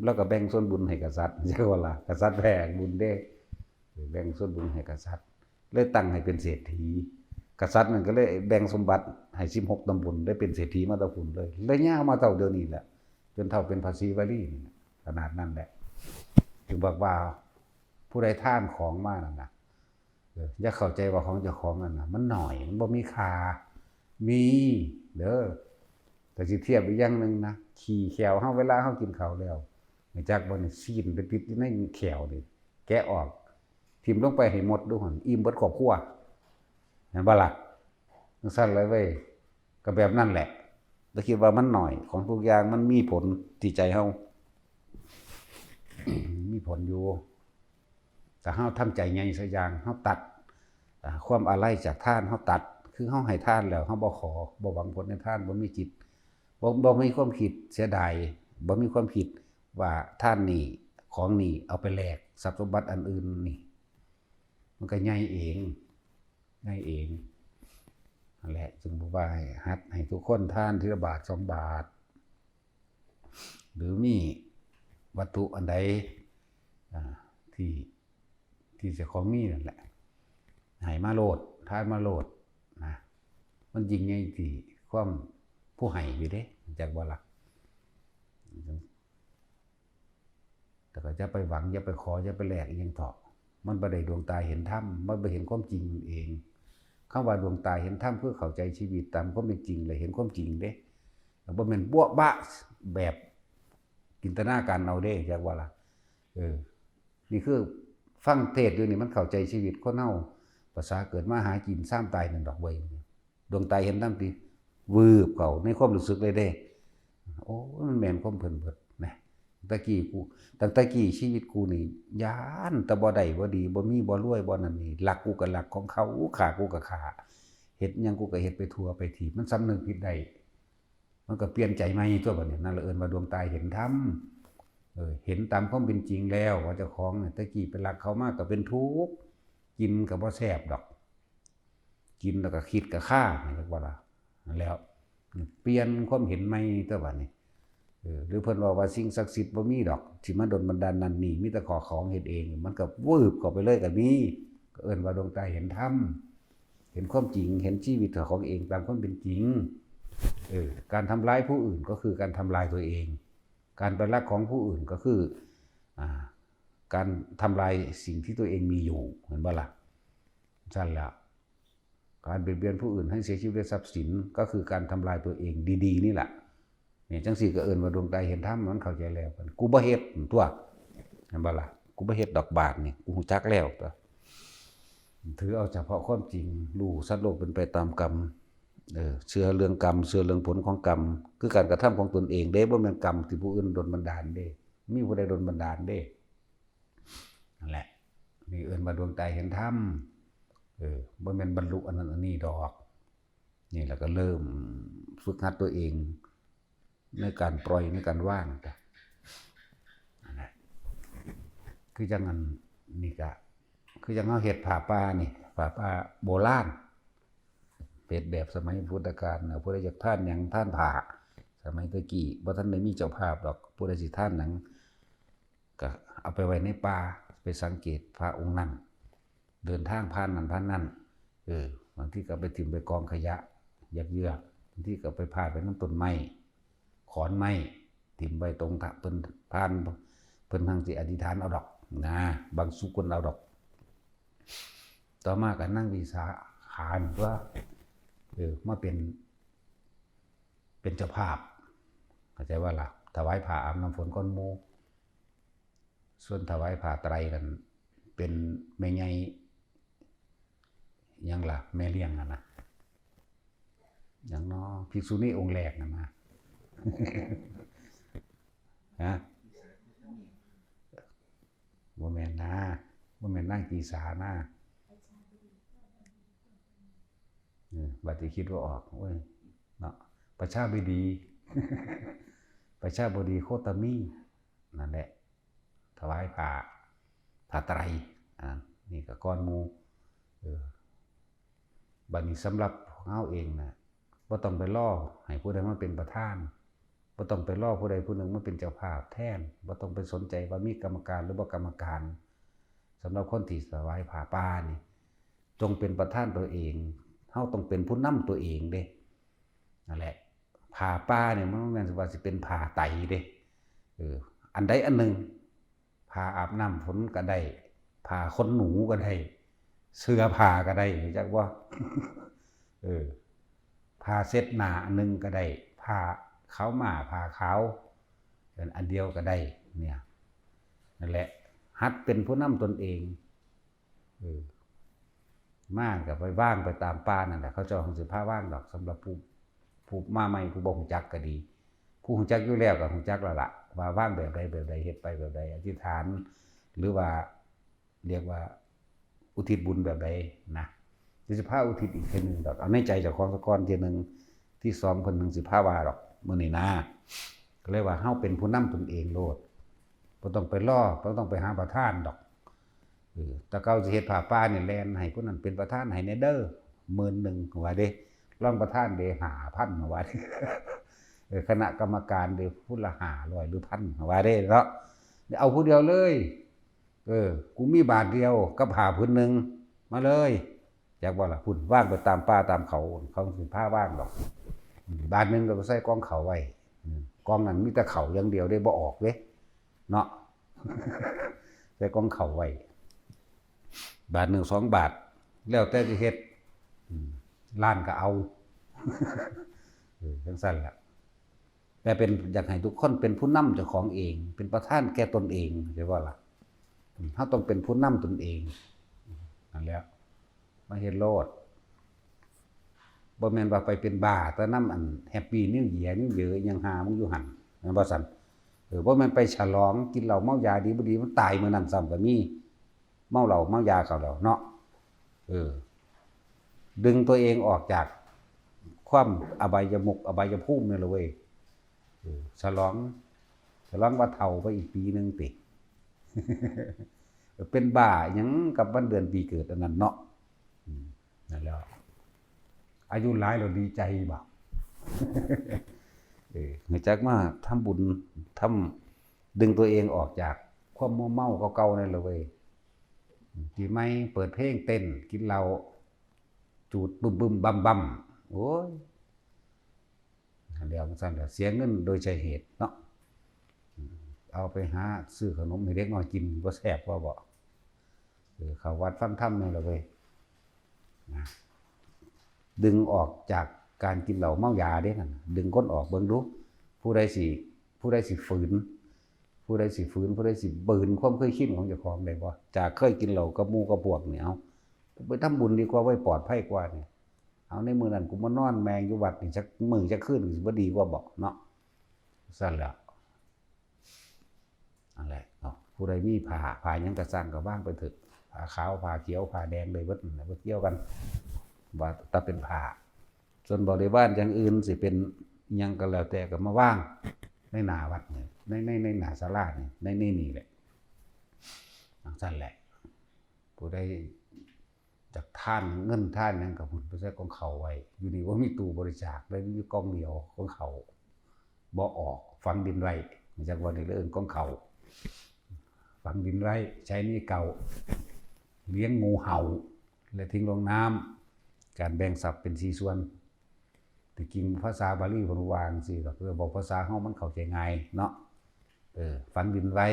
แล้วก็แบ่งส่วนบุญให้กษัตริย์ใช่ว่าล่ะกษัตริย์แบ่งบุญเด้แบ่งส่วนบุญให้กษัตริย์เลยตั้งให้เป็นเศรษฐีกษัตริย์นั่นก็เลยแบ่งสมบัติให้16ตำบลได้เป็นเศรษฐีมาตะพุ่นเลยยาวมาเท่าเดี๋ยวนี้แหละจนเท่าเป็นภาษีวลีขนาดนั้นแหละถึงบอกว่าผู้ใดท่านของมานั่นน่ะอย่าเข้าใจว่าของเจ้าของนั่นน่ะมันหน่อยมันบ่มีค่ามีเด้อแต่สิเทียบอีกอย่างนึงนะขี้แขวเฮาเวลาเฮากินข้าวแล้วไม่จักบ่นี่ซีนไปติดอยู่ในแขวนี่แกะออกทิ่มลงไปให้หมดดูหั่นอิ่มเบิดครอบครัวเห็นบ่ล่ะจังซั่นเลยเว้ยก็แบบนั้นแหละแต่คิดว่ามันหน่อยของทุกอย่างมันมีผลที่ใจเฮา มีผลอยู่แต่เฮาทำใจใหญ่สักอย่างเฮาตัดความอาลัยจากท่านเฮาตัดคือเฮาให้ท่านแล้วเฮาบ่ขอบ่หวังผลในท่านบ่มีจิตบ่มีความคิดเสียดายบ่มีความคิดว่าท่านนี่ของนี่เอาไปแลกทรัพย์สมบัติอันอื่นนี่มันก็ใหญ่เองนั่นแหละจึงบอกว่าให้หัดให้ทุกคนท่านทีละบาท2 บาทหรือมีวัตถุอันใดที่เจ้าของมีนั่นแหละให้มาโลดทานมาโลดนะมันยิ่งใหญ่ที่ความผู้ให้อยู่เด้จากบ่ล่ะแต่ก็จะไปหวังอย่าไปขออย่าไปแลกอีหยังเถาะมันบ่ได้ดวงตาเห็นธรรมมันบ่เห็นความจริงเองคำว่าดวงตาเห็นธรรมเพื่อเข้าใจชีวิตตามความเป็นจริงเลยเห็นความจริงเด้ บ่แม่นบัวบะแบบจินตนาการเอาเด้จักว่าล่ะนี่คือฟังเทศอยู่นี่มันเข้าใจชีวิตคนเฮาภาษาเกิดมาหากินซ้ำตายนั่นดอกเว้ยดวงตาเห็นตามติวืบเข้าในความรู้สึกเลยเด้โอ้มันแม่นความเพิ่นเบิดนะตั้งแต่กี้ชีวิตกูนี่ย้านแต่บ่ได้บ่ดีบ่มีบ่รวยบ่นั่นนี่รักกูก็รักของเขาฆ่ากูก็ฆ่าเฮ็ดหยังกูก็เฮ็ดไปทั่วไปทีมันสำนึกผิดได้มันก็เปลี่ยนใจใหม่ตัวบัดนี้นั่นละเอิ้นว่าดวงตาเห็นธรรมเห็นตามความเป็นจริงแล้วว่าเจ้าของตะกี้ไปรักเขามากก็เป็นทุกข์กินก็บ่แซ่บดอกกินแล้วก็คิดก็ฆ่าเรียกว่าล่ะนั่นแล้วเปลี่ยนความเห็นใหม่ตัวบัดนี้หรือเพิ่นว่าสิ่งศักดิ์สิทธิ์บ่มีดอกที่มาดลบันดาลนั่นนี่มีแต่ของเฮ็ดเองมันก็วืบเข้าไปเลยก็มีก็เอิ้นว่าดวงตาเห็นธรรมเห็นความจริงเห็นชีวิตของเองตามความเป็นจริงการทำร้ายผู้อื่นก็คือการทำลายตัวเองการไปรักของผู้อื่นก็คือการทำลายสิ่งที่ตัวเองมีอยู่เห็นบ่ล่ะนั่นแหละการเบียดเบียนผู้อื่นให้เสียชีวิตด้วยทรัพย์สินก็คือการทำลายตัวเองดีๆนี่แหละนี่จังสี่ก็เอิ้นว่าดวงตาเห็นธรรมมันเข้าใจแล้วกูบ่เฮ็ดตัวเห็นบ่ล่ะกูบ่เฮ็ดดอกบาทนี่กูฮู้จักแล้วตัวถือเอาเฉพาะความจริงรู้สัตว์โลกเป็นไปตามกรรมเชื่อเรื่องกรรมเชื่อเรื่องผลของกรรมคือการกระทำของตนเองเด้บ่แม่นกรรมที่ผู้อื่นดลบันดาลเด้มีผู้ใดดลบันดาลเด้นั่นแหละนี่เอิ้นว่าดวงตาเห็นธรรมบ่แม่นบรรลุอันนั้นอันนี้ดอกนี่แล้วก็เริ่มฝึกหัดตัวเองในการปล่อยในการว่างจ้ะนั่นแหละคือจังนั้นนี่ก็คือจังเฮาเฮ็ดผ้าป่านี่ผ้าป่าโบราณเป็ดแบบสมัยพุทธกาลผู้ใดอยากท่านหยังท่านผ้าสมัยตะกี้บ่ทันได้มีเจ้าภาพดอกผู้ใดสิท่านหนังก็เอาไปไว้ในป่าไปสังเกตพระองค์นั้นเดินทางผ่านนั้นผ่านนั้นบางทีก็ไปถิ่มไปกองขยะยักเยือกบางทีก็ไปพาดไปน้ำต้นไม้ขอนไม้ถิ่มไปตรงต้นผ่านเพิ่นทางสิอธิษฐานเอาดอกนะบางสุคนเอาดอกต่อมาก็นั่งวิสาขานว่ามาเป็นเจ้าภาพเข้าใจว่าล่ะถวายผ้าอาบน้ำฝนก้อนหมู่ส่วนถวายผ้าไตรนั่นเป็นแม่ใหญ่ยังล่ะแม่เลี้ยงนะอย่างน้อภิกษุณีองค์แรกนะมาฮะบ่แม่นนะบ่แม่นนั่งกีสานะบัดนี้คิดว่าออกโอ้ยเนาะประชาบดีประชาบดีโคตมีนั่นแหละถวายผ้าไตรนี่ก็ก้อนหมู่บัดนี้สำหรับเฮาเองนะบ่ต้องไปล่อให้ผู้ใดมาเป็นประธานบ่ต้องไปล่อผู้ใดผู้หนึ่งมาเป็นเจ้าภาพแทนบ่ต้องไปสนใจว่ามีกรรมการหรือบ่กรรมการสำหรับคนที่ถวายผ้าป่านี่จงเป็นประธานตัวเองเฮาต้องเป็นผู้นำตัวเองเด้นั่นแหละผ้าป่าเนี่ยมันบ่แม่นว่าสิเป็นผ้าไตเด้อันใดอันหนึ่งผ้าอาบน้ำฝนก็ได้ผ้าขนหนูก็ได้เสื้อผ้าก็ได้จักว่าผ้าเช็ดหน้าอันนึงก็ได้ผ้าขาวม้าผ้าขาวเป็นอันเดียวก็ได้เนี่ยนั่นแหละหัดเป็นผู้นำตนเองมากกับไปว่างไปตามป่านั่นแหละเขาเจ้าของสิพาว่างดอกสำหรับผู้มาใหม่ผู้บ่ฮู้จักก็ดีผู้ฮู้จักอยู่แล้วก็ฮู้จักแล้วล่ะว่าว่างแบบใดเฮ็ดไปแบบใดอธิษฐานหรือว่าเรียกว่าอุทิศบุญแบบใดนะสิพาอุทิศอีกทีนึงดอกเอาในใจเจ้าของสักก้อนทีนึงที่ซ้อมเพิ่นนึงสิพาว่าดอกมื้อนี้นะก็เลยว่าเฮาเป็นผู้นำตนเองโลดบ่ต้องไปล่อบ่ต้องไปหาประธานดอกแต่เก่าสิเฮ็ดผ้าป่านี่แลนให้ผู้นั้นเป็นประธานให้แน่เด้อ10,000ว่าเด้รองประธานเด้5,000ว่าเด้คณะกรรมการเด้ผู้ละ500หรือ1,000ว่าเด้เนาะเอาผู้เดียวเลยกูมีบาทเดียวกับผ้าผืนนึงมาเลยอยากบ่ล่ะพุ่นว่างไปตามป่าตามเขาสิพาว่างดอกบาทนึงก็ใส่กองเขาไว้กองนั้นมีแต่เขาอย่างเดียวได้บ่ออกเด้เนาะใส่กองเขาไว้บาท1 2 บาทแล้วแต่สิเฮ็ดล้านก็เอาจังซั่นล่ะ แต่เป็นอยากให้ทุกคนเป็นผู้นำเจ้าของเอง เป็นประธานแก่ตนเองใช่ป่ะล่ะเฮาต้องเป็นผู้นำตนเองนั่นแหละมาเฮ็ดโลดบ่แม่นว่าไปเป็นบ้าแต่นำอันแฮปปี้นิวเยียร์นิวเยอยังหามึงอยู่หั่นแม่นบ่ซั่นบ่แม่นไปฉลองกินเหล้าเมายาดีบ่ดีมันตายมื้อนั้นซ้ำก็มีเมาเหล้าเมายาเข้าแล้วเนาะดึงตัวเองออกจากความอบายมุขอบายภูมินี่แหละเว้ยฉลองว่าเฒ่าไปอีกปีนึงติ เป็นบ้าหยังกับวันเดือนปีเกิดอันนั้นเนาะนั่นแหละอายุหลายแล้วดีใจบ่รู้จักมาทำบุญทำดึงตัวเองออกจากความมัวเมาเก่าๆนั่นแหละเว้ยปีใหม่เปิดเพลงเต้นกินเหล้าจูดบึ้มๆบั่มๆโอ้ยเดี๋ยวมันสั่นแหละเสียเงินโดยใช่เหตุเนาะเอาไปหาซื้อขนมให้เด็กน้อยกินบ่แซ่บว่าบ่เข้าวัดฟังธรรมนี่แหละเว้ยดึงออกจากการกินเหล้าเมายาเด้นั่นดึงคนออกเบิ่งดูผู้ใดสิฝืนผู้ใดสิบืนความเคยชินของเจ้าของได้บ่จากเคยกินเหล้ากับหมู่กับพวกนี่เอาไปทำบุญดีกว่าไว้ปลอดภัยกว่านี่เอาในมื้อนั้นกูมานอนแมงอยู่วัดนี่จักมื้อจักคืนสิบ่ดีกว่าบ่เนาะซั่นแหละนั่นแหละผู้ใดมีผ้าหยังก็สร้างก็วางไปเถิดผ้าขาวผ้าเขียวผ้าแดงเลยเบิดนั่นแหละบ่เกี่ยวกันว่าถ้าเป็นผ้าส่วนบริวารอย่างอื่นสิเป็นหยังก็แล้วแต่ก็มาว่างในหน้าวัดนี่ในหน้าศาลานี่ในนี่แหละซั่นแหละผู้ใดจากท่านเงินท่านหยังก็พุ่นไปใส่กองเขาไว้อยู่นี่ว่ามีตู้บริจาคเลยมีกองเดียวของเขาบ่ออกฝังดินไว้จากวันนี้เอิ้นกองเขาฝังดินไว้ใช้นี่เก่าเลี้ยงงูเห่าและทิ้งลงน้ำการแบ่งทรัพย์เป็น4ส่วนที่จริงภาษาบาลีเพิ่นวางสิก็คือบอกภาษาเฮามันเข้าใจง่ายเนาะฝังดินไว้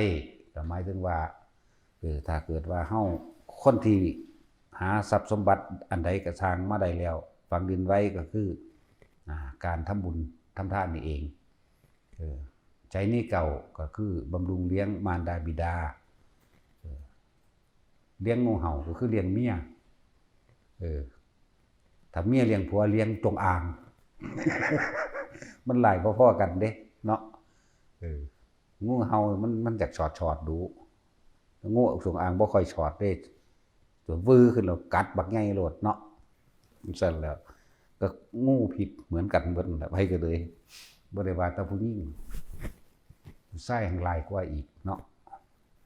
ก็หมายถึงว่าถ้าเกิดว่าเฮาคนที่หาทรัพย์สมบัติอันใดก็สร้างมาได้แล้วฝังดินไว้ก็คือการทำบุญทำทานนี่เองใช้หนี้เก่าก็คือบำรุงเลี้ยงมารดาบิดาเลี้ยงงูเห่าก็คือเลี้ยงเมียถ้าเมียเลี้ยงผัวเลี้ยงจงอาง มันหลายพอๆกันเด้เนาะงูเห่ามันจากชอดดูงูจงอางบ่ค่อยชอดเด้ตัววือขึ้นแล้วกัดบักใหญ่โลดเนาะสั่นแล้วก็งูผิดเหมือนกันเบิดนั่นแหละไปก็เลยบ่ได้ว่าแต่ผู้หญิงผู้ชายหังหลายกว่าอีกเนาะ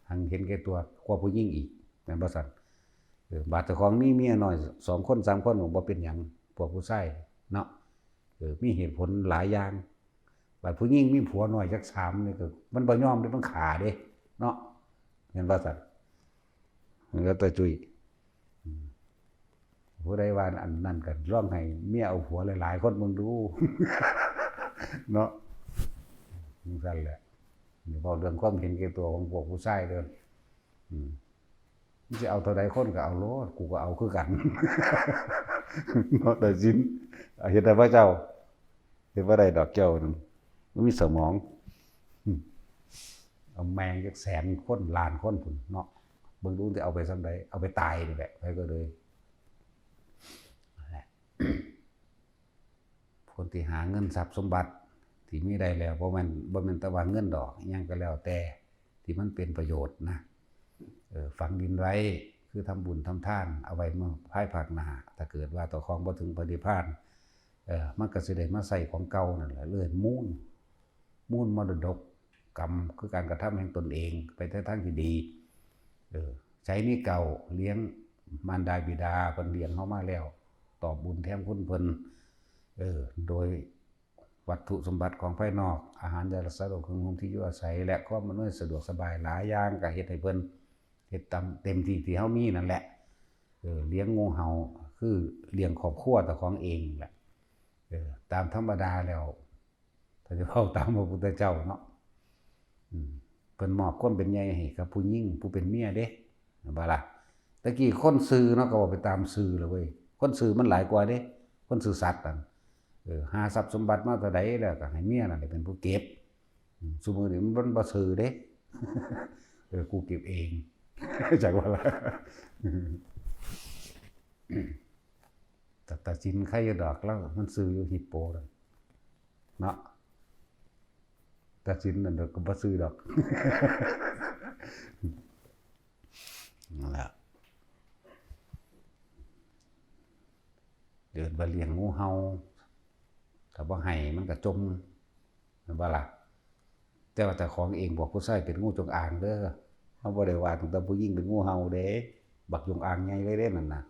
หังเห็นแก่ตัวกว่าผู้หญิงอีกแม่นบ่ซั่นบาดเจ้าของมีเมียน้อย2คน3คนก็บ่เป็นหยังพวกผู้ชายเนาะมีเหตุผลหลายอย่างบาดผู้หญิงมีผัวน้อยจัก3นี่ก็มันบ่ยอมเด้มันขาเด้เนาะเห็นบ่ซั่นมันก็ตะจุยผู้ใดว่าอันนั้นก็ร้องให้เมียเอาผัวหลายๆคนมึงดู เนาะซั่นแหละนี่พอเรื่องความเห็นแก่ตัวของพวกผู้ชายเด้อมันสิเอาเท่าใดคนก็เอาโลดกูก็เอาคือกัน เนาะได้ยินเฮ็ดได้บ่เจ้าเฮ็ดบ่ได้ดอกเจ้านั่นมันมีสมองเอาแมงจักแสนคนล้านคนพุ่นเนาะเบิ่งดูสิเอาไปซำใดเอาไปตายนี่แหละไปก็เลยนั่นแหละ คนที่หาเงินทรัพย์สมบัติที่มีได้แล้วบ่แม่นแต่ว่าเงินดอกอิหยังก็แล้วแต่ที่มันเป็นประโยชน์นะฝังดินไว้คือทำบุญทำทานเอาไว้เมื่อภายภาคหน้าถ้าเกิดว่าต่อของบ่ถึงพระนิพพานมันก็สิได้มาใส่ของเก่านั่นแหละเลื่อนมูลมรดกกรรมคือการกระทำแห่งตนเองไปในทางที่ดีใช้หนี้เก่าเลี้ยงมารดาบิดาเพิ่นเลี้ยงเฮามาแล้วตอบบุญแทนคุณเพิ่นโดยวัตถุสมบัติของภายนอกอาหารยารักษาโรคเครื่องนุ่งที่อยู่อาศัยและความอำนวยสะดวกสบายหลายอย่างก็เฮ็ดให้เพิ่นเฮ็ดเต็มที่ที่เฮามีนั่นแหละเลี้ยงงูเห่าคือเลี้ยงครอบครัวแต่ของเองแหละตามธรรมดาแล้วถ้าจะเข้าตามพระพุทธเจ้าเนาะเพิ่นมอบความเป็นใหญ่ให้กับผู้หญิงผู้เป็นเมียเด้บ่ล่ะตะกี้คนซื่อเนาะก็ว่าไปตามซื่อแล้วเว้ยคนซื่อมันหลายกว่าเด้คนซื่อสัตย์นั่น หาทรัพย์สมบัติมาเท่าใดแล้วก็ให้เมียนั่นแหละเป็นผู้เก็บซุมื้อนี้มันบ่ซื่อเด้ กูเก็บเอง จักว่าล่ะ แต่ตัดสินใครอยู่ดอกแล้วมันซื้ออยู่ฮิปโปเลยเนาะตัดสินนั่นเด้อก็บ่ซื้อดอก นั่นแหละเดินบ่เลี้ยงงูเห่าถ้าบ่ให้มันก็จมแม่นบ่ล่ะแต่ว่าแต่ของเองบอกผู้ชายเป็นงูจงอางเด้อเฮาบ่ได้ว่าถึงแต่ผู้หญิงเป็นงูเห่าเด้บักจงอางใหญ่เลยเด้นั่นน่ะ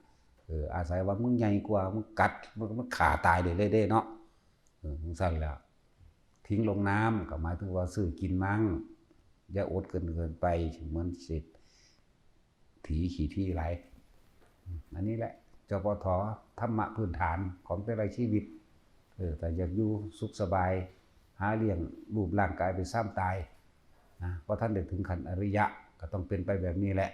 อาศัยว่ามึงใหญ่กว่ามึงกัดมันฆ่าตายได้เลยเด้เนาะจังซั่นแหล้วทิ้งลงน้ำก็หมายถึงว่าซื้อกินมั่งอย่าอดเกินไปเหมือนสิถีขี้ที่หลายอันนี้แหละจปท.ธรรมะพื้นฐานของแต่ละชีวิตแต่อยากอยู่สุขสบายหาเลี้ยงรูปร่างกายไปซ้ำตายนะเพราะท่านได้ถึงขั้นอริยะก็ต้องเป็นไปแบบนี้แหละ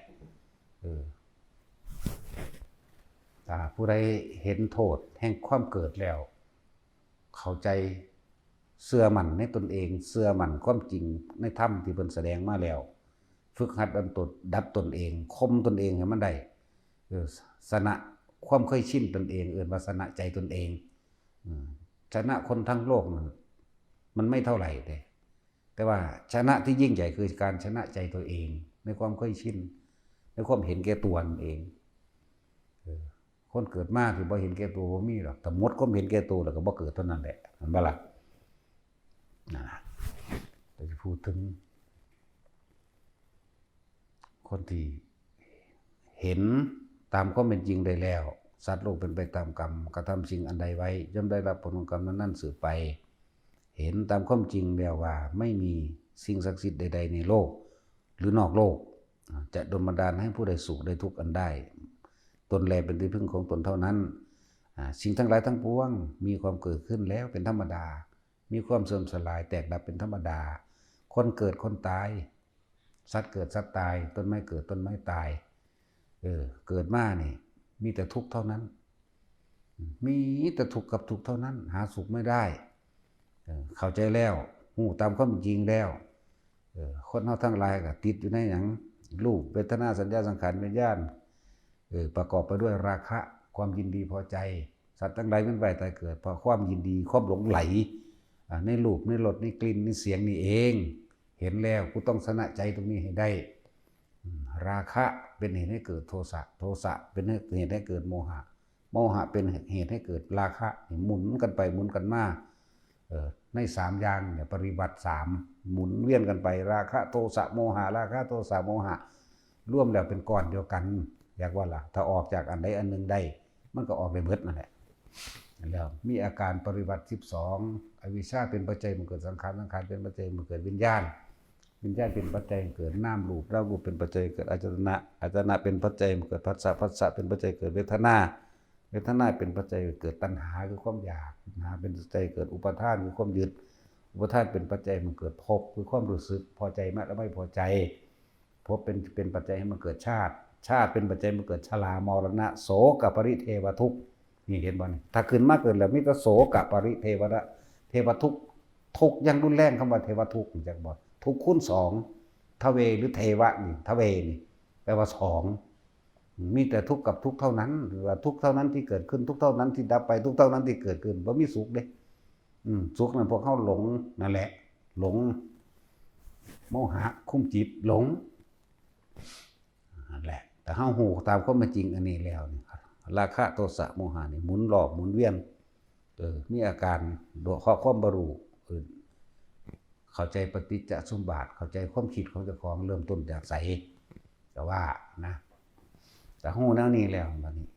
ถ้าผู้ใดเห็นโทษแห่งความเกิดแล้วเข้าใจเชื่อมั่นในตนเองเชื่อมั่นความจริงในธรรมที่เพิ่นแสดงมาแล้วฝึกหัดดับตนเองข่มตนเองให้มันได้ชนะความเคยชินตนเองว่าชนะใจตนเองชนะคนทั้งโลกมันไม่เท่าไหร่แต่ว่าชนะที่ยิ่งใหญ่คือการชนะใจตัวเองในความเคยชินในความเห็นแก่ตัวเองคนเกิดมาที่บ่เห็นแก่ตัวบ่มีหรอกแต่หมดความเห็นแก่ตัวแล้วก็บ่เกิดเท่านั้นแหละมันบ่ล่ะนั่นล่ะเราจะพูดถึงคนที่เห็นตามความเป็นจริงได้แล้วสัตว์โลกเป็นไปตามกรรมกระทำสิ่งอันใดไว้ย่อมได้รับผลของกรรมนั้นสืบไปเห็นตามความจริงแล้วว่าไม่มีสิ่งศักดิ์สิทธิ์ใดๆในโลกหรือนอกโลกจะดลบันดาลให้ผู้ใดสุขได้ทุกข์อันได้ตนแลเป็นที่พึ่งของตนเท่านั้นสิ่งทั้งหลายทั้งปวงมีความเกิดขึ้นแล้วเป็นธรรมดามีความเสื่อมสลายแตกดับเป็นธรรมดาคนเกิดคนตายสัตว์เกิดสัตว์ตายต้นไม้เกิดต้นไม้ตายเกิดมานี่มีแต่ทุกข์เท่านั้นมีแต่ทุกข์กับทุกข์เท่านั้นหาสุขไม่ได้เข้าใจแล้วหูตามความจริงแล้วคนเฮาทั้งหลายก็ติดอยู่ในหยังรูปเวทนาสัญญาสังขารวิญญาณประกอบไปด้วยราคะความยินดีพอใจสัตว์ทั้งหลายเป็นไปตายเกิดเพราะความยินดีความหลงไหลในรูปในรสในกลิ่นในเสียงนี่เองเห็นแล้วกูต้องชนะใจตรงนี้ให้ได้ราคะเป็นเหตุให้เกิดโทสะโทสะเป็นเหตุให้เกิดโมหะโมหะเป็นเหตุให้เกิดราคะหมุนกันไปหมุนกันมาใน3อย่างเนี่ยปริบัติ3หมุนเวียนกันไปราคะโทสะโมหะราคะโทสะโมหะร่วมแล้วเป็นก้อนเดียวกันอยากว่าล่ะถ้าออกจากอันใดอันหนึ่งได้มันก็ออกได้เบิดนั่นแหละแล้วมีอาการปริบัติ12อวิชชาเป็นปัจจัยมันเกิดสังขารสังขารเป็นปัจจัยมันเกิดวิญญาณวิญญาณเป็นปัจจัยเกิดนามรูปรูปเป็นปัจจัยเกิดอายตนะอายตนะเป็นปัจจัยเกิดผัสสะผัสสะเป็นปัจจัยเกิดเวทนาเวทนาเป็นปัจจัยเกิดตัณหาคือความอยากตัณหาเป็นปัจจัยเกิดอุปาทานคือความยึดอุปาทานเป็นปัจจัยมันเกิดภพคือความรู้สึกพอใจมากและไม่พอใจภพเป็นปัจจัยให้มันเกิดชาติเป็นปัจจัยมันเกิดชรามรณะโสกปริเทวทุกข์นี่เห็นบ่ถ้าขึ้นมาเกิดแล้วมีแต่โสกปริเทวะเทวทุกข์ทุกข์ยังรุนแรงคำว่าเทวทุกข์จักบ่ทุกข์คูณ2ทเวหรือเทวะนี่ทเวนี่แปลว่า2มีแต่ทุกข์กับทุกข์เท่านั้นหรือว่าทุกข์เท่านั้นที่เกิดขึ้นทุกข์เท่านั้นที่ดับไปทุกข์เท่านั้นที่เกิดขึ้นบ่มีสุขเด้สุขนั้นพวกเฮาหลงนั่นแหละหลงโมหะคุ้มจิตหลงนั่นแหละแต่เฮาฮู้ตามความเป็นจริงอันนี้แล้วนี่ราคะโทสะโมหะนี่หมุนรอบหมุนเวียนมีอาการโดยความบ่รู้เข้าใจปฏิจจสมบัติเข้าใจความคิดของเจ้าของเริ่มต้นจากไสแต่ว่านะแต่ฮู้แนวนี้แล้วบัดนี้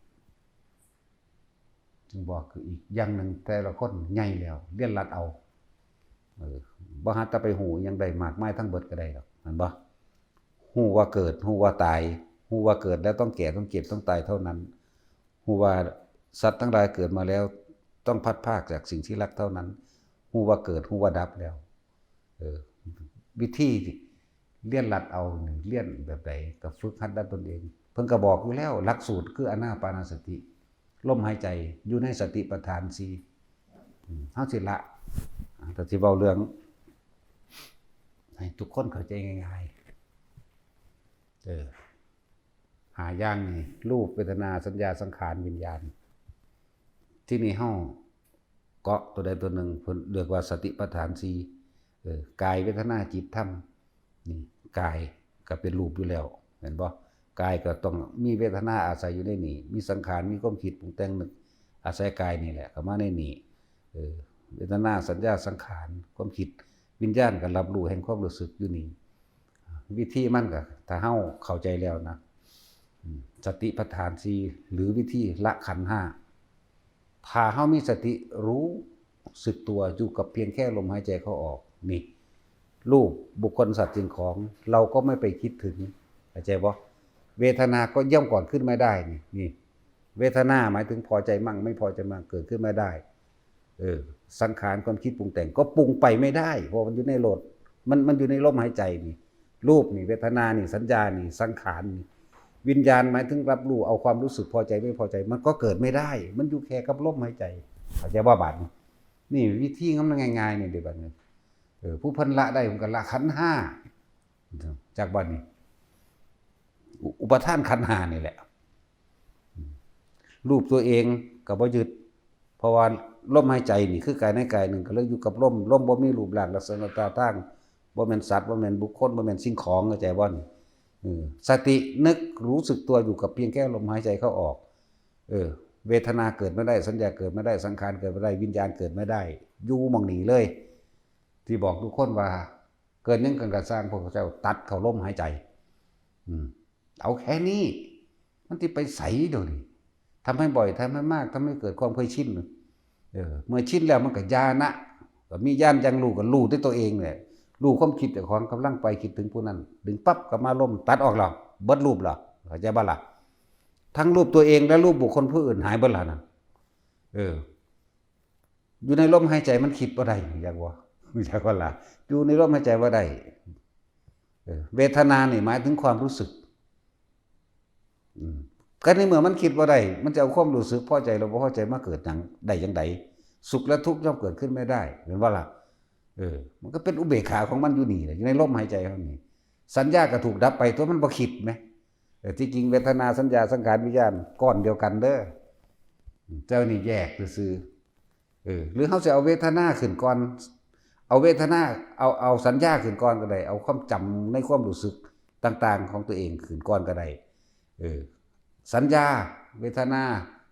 จึงบอกคืออีกอย่างนึงแต่ละคนใหญ่แล้วเรียนรัดเอาบ่ฮัดแต่ไปฮู้ยังได้มากมายทั้งเบิดก็ได้ดอกนั่นบ่ฮู้ว่าเกิดฮู้ว่าตายฮู้ว่าเกิดแล้วต้องแก่ต้องเจ็บต้องตายเท่านั้นฮู้ว่าสัตว์ทั้งหลายเกิดมาแล้วต้องพัดพรากจากสิ่งที่รักเท่านั้นฮู้ว่าเกิดฮู้ว่าดับแล้ววิธีเรียนรัดเอาเรียนแบบใดก็ฝึกหัดด้านตนเองเพิ่นก็บอกอยู่แล้วหลักสูตรคืออานาปานสติลมหายใจอยู่ในสติปัฏฐาน เฮาสิละแต่สิเว้าเรื่องให้ทุกคนเข้าใจง่ายๆหาอย่างนี่รูปเวทนาสัญญาสังขารวิญญาณที่นี่เฮาเกาะตัวใดตัวหนึ่งเพิ่นเรียกว่าสติปัฏฐาน4กายเวทนาจิตธรรมนี่กายก็เป็นรูปอยู่แล้วเห็นบ่กายก็ต้องมีเวทนาอาศัยอยู่ในนี่มีสังขารมีความคิดปรุงแต่งนึกอาศัยกายนี่แหละเข้ามาในนี่เวทนาสัญญาสังขารความคิดวิญญาณก็รับรู้แห่งความรู้สึกอยู่นี่วิธีมันก็ถ้าเฮาเข้าใจแล้วนะสติปัฏฐาน4หรือวิธีละขันธ์5ถ้าเฮามีสติรู้สึกตัวอยู่กับเพียงแค่ลมหายใจเข้าออกนี่รูปบุคคลสัตว์สิ่งของเราก็ไม่ไปคิดถึงเข้าใจบ่เวทนาก็ย่อมก่อนขึ้นไม่ได้นี่เวทนาหมายถึงพอใจมั่งไม่พอใจมั่งเกิดขึ้นไม่ได้สังขารความคิดปรุงแต่งก็ปรุงไปไม่ได้เพราะมันอยู่ในโลดมันอยู่ในลมหายใจนี่รูปนี่เวทนานี่สัญญานี่สังขารนี่วิญญาณหมายถึงรับรู้เอาความรู้สึกพอใจไม่พอใจมันก็เกิดไม่ได้มันอยู่แค่กับลมหายใจเข้าใจบ่บัดนี่วิธีงำง่ายๆนี่เด้บัดนี้ผู้เพิ่นละได้ผมก็ละขันธ์5จากบัดนี้อุปทานขันธ์5นี่แหละรูปตัวเองก็บ่ยึดเพราะว่าลมหายใจนี่คือกายในกายหนึ่งก็เลยอยู่กับลมบ่มีรูปร่างลักษณะท่าทางบ่แม่นสัตว์บ่แม่นบุคคลบ่แม่นสิ่งของเข้าใจบ่สตินึกรู้สึกตัวอยู่กับเพียงแค่ลมหายใจเข้าออกเวทนาเกิดไม่ได้สัญญาเกิดไม่ได้สังขารเกิดไม่ได้วิญญาณเกิดไม่ได้อยู่หม่องนี้เลยที่บอกทุกคนว่าเกิดยังกันก็สร้างพวกเจ้าตัดเข้าลมหายใจเอาแค่นี้มันสิไปไสเดี๋ยวนี้ทำให้บ่อยทำให้มากทำให้เกิดความเคยชินเมื่อชินแล้วมันก็ญาณะก็มีญาณยังรู้ก็รู้ด้วยตัวเองเนี่ยรู้ความคิดแต่ของกำลังไปคิดถึงผู้นั้นดึงปั๊บก็มาลมตัดออกหรอกเบิดรูปหรอกเข้าใจบ่ล่ะทั้งรูปตัวเองและรูปบุคคลผู้อื่นหายเบิดล่ะนั่นอยู่ในลมหายใจมันคิดบ่ได้อยากว่าอยากว่าล่ะอยู่ในลมหายใจบ่ได้เวทนานี่หมายถึงความรู้สึกก็ในเมื่อมันคิดว่าได้มันจะเอาความรู้สึกพอใจหรือบ่พอใจมาเกิดได้จังไดสุขและทุกข์ย่อมเกิดขึ้นไม่ได้เห็นบ่ล่ะมันก็เป็นอุเบกขาของมันอยู่นี่แหละอยู่ในลมหายใจเฮานี่สัญญาก็ถูกดับไปตัวมันบ่คิดมั้ยแต่ที่จริงเวทนาสัญญาสังขารวิญญาณก้อนเดียวกันเด้อเจ้านี่แยกซื่อหรือเฮาสิเอาเวทนาขึ้นก่อนเอาเวทนาเอาสัญญาขึ้นก่อนก็ได้เอาความจำในความรู้สึกต่างๆของตัวเองขึ้นก่อนก็ได้สัญญาเวทนา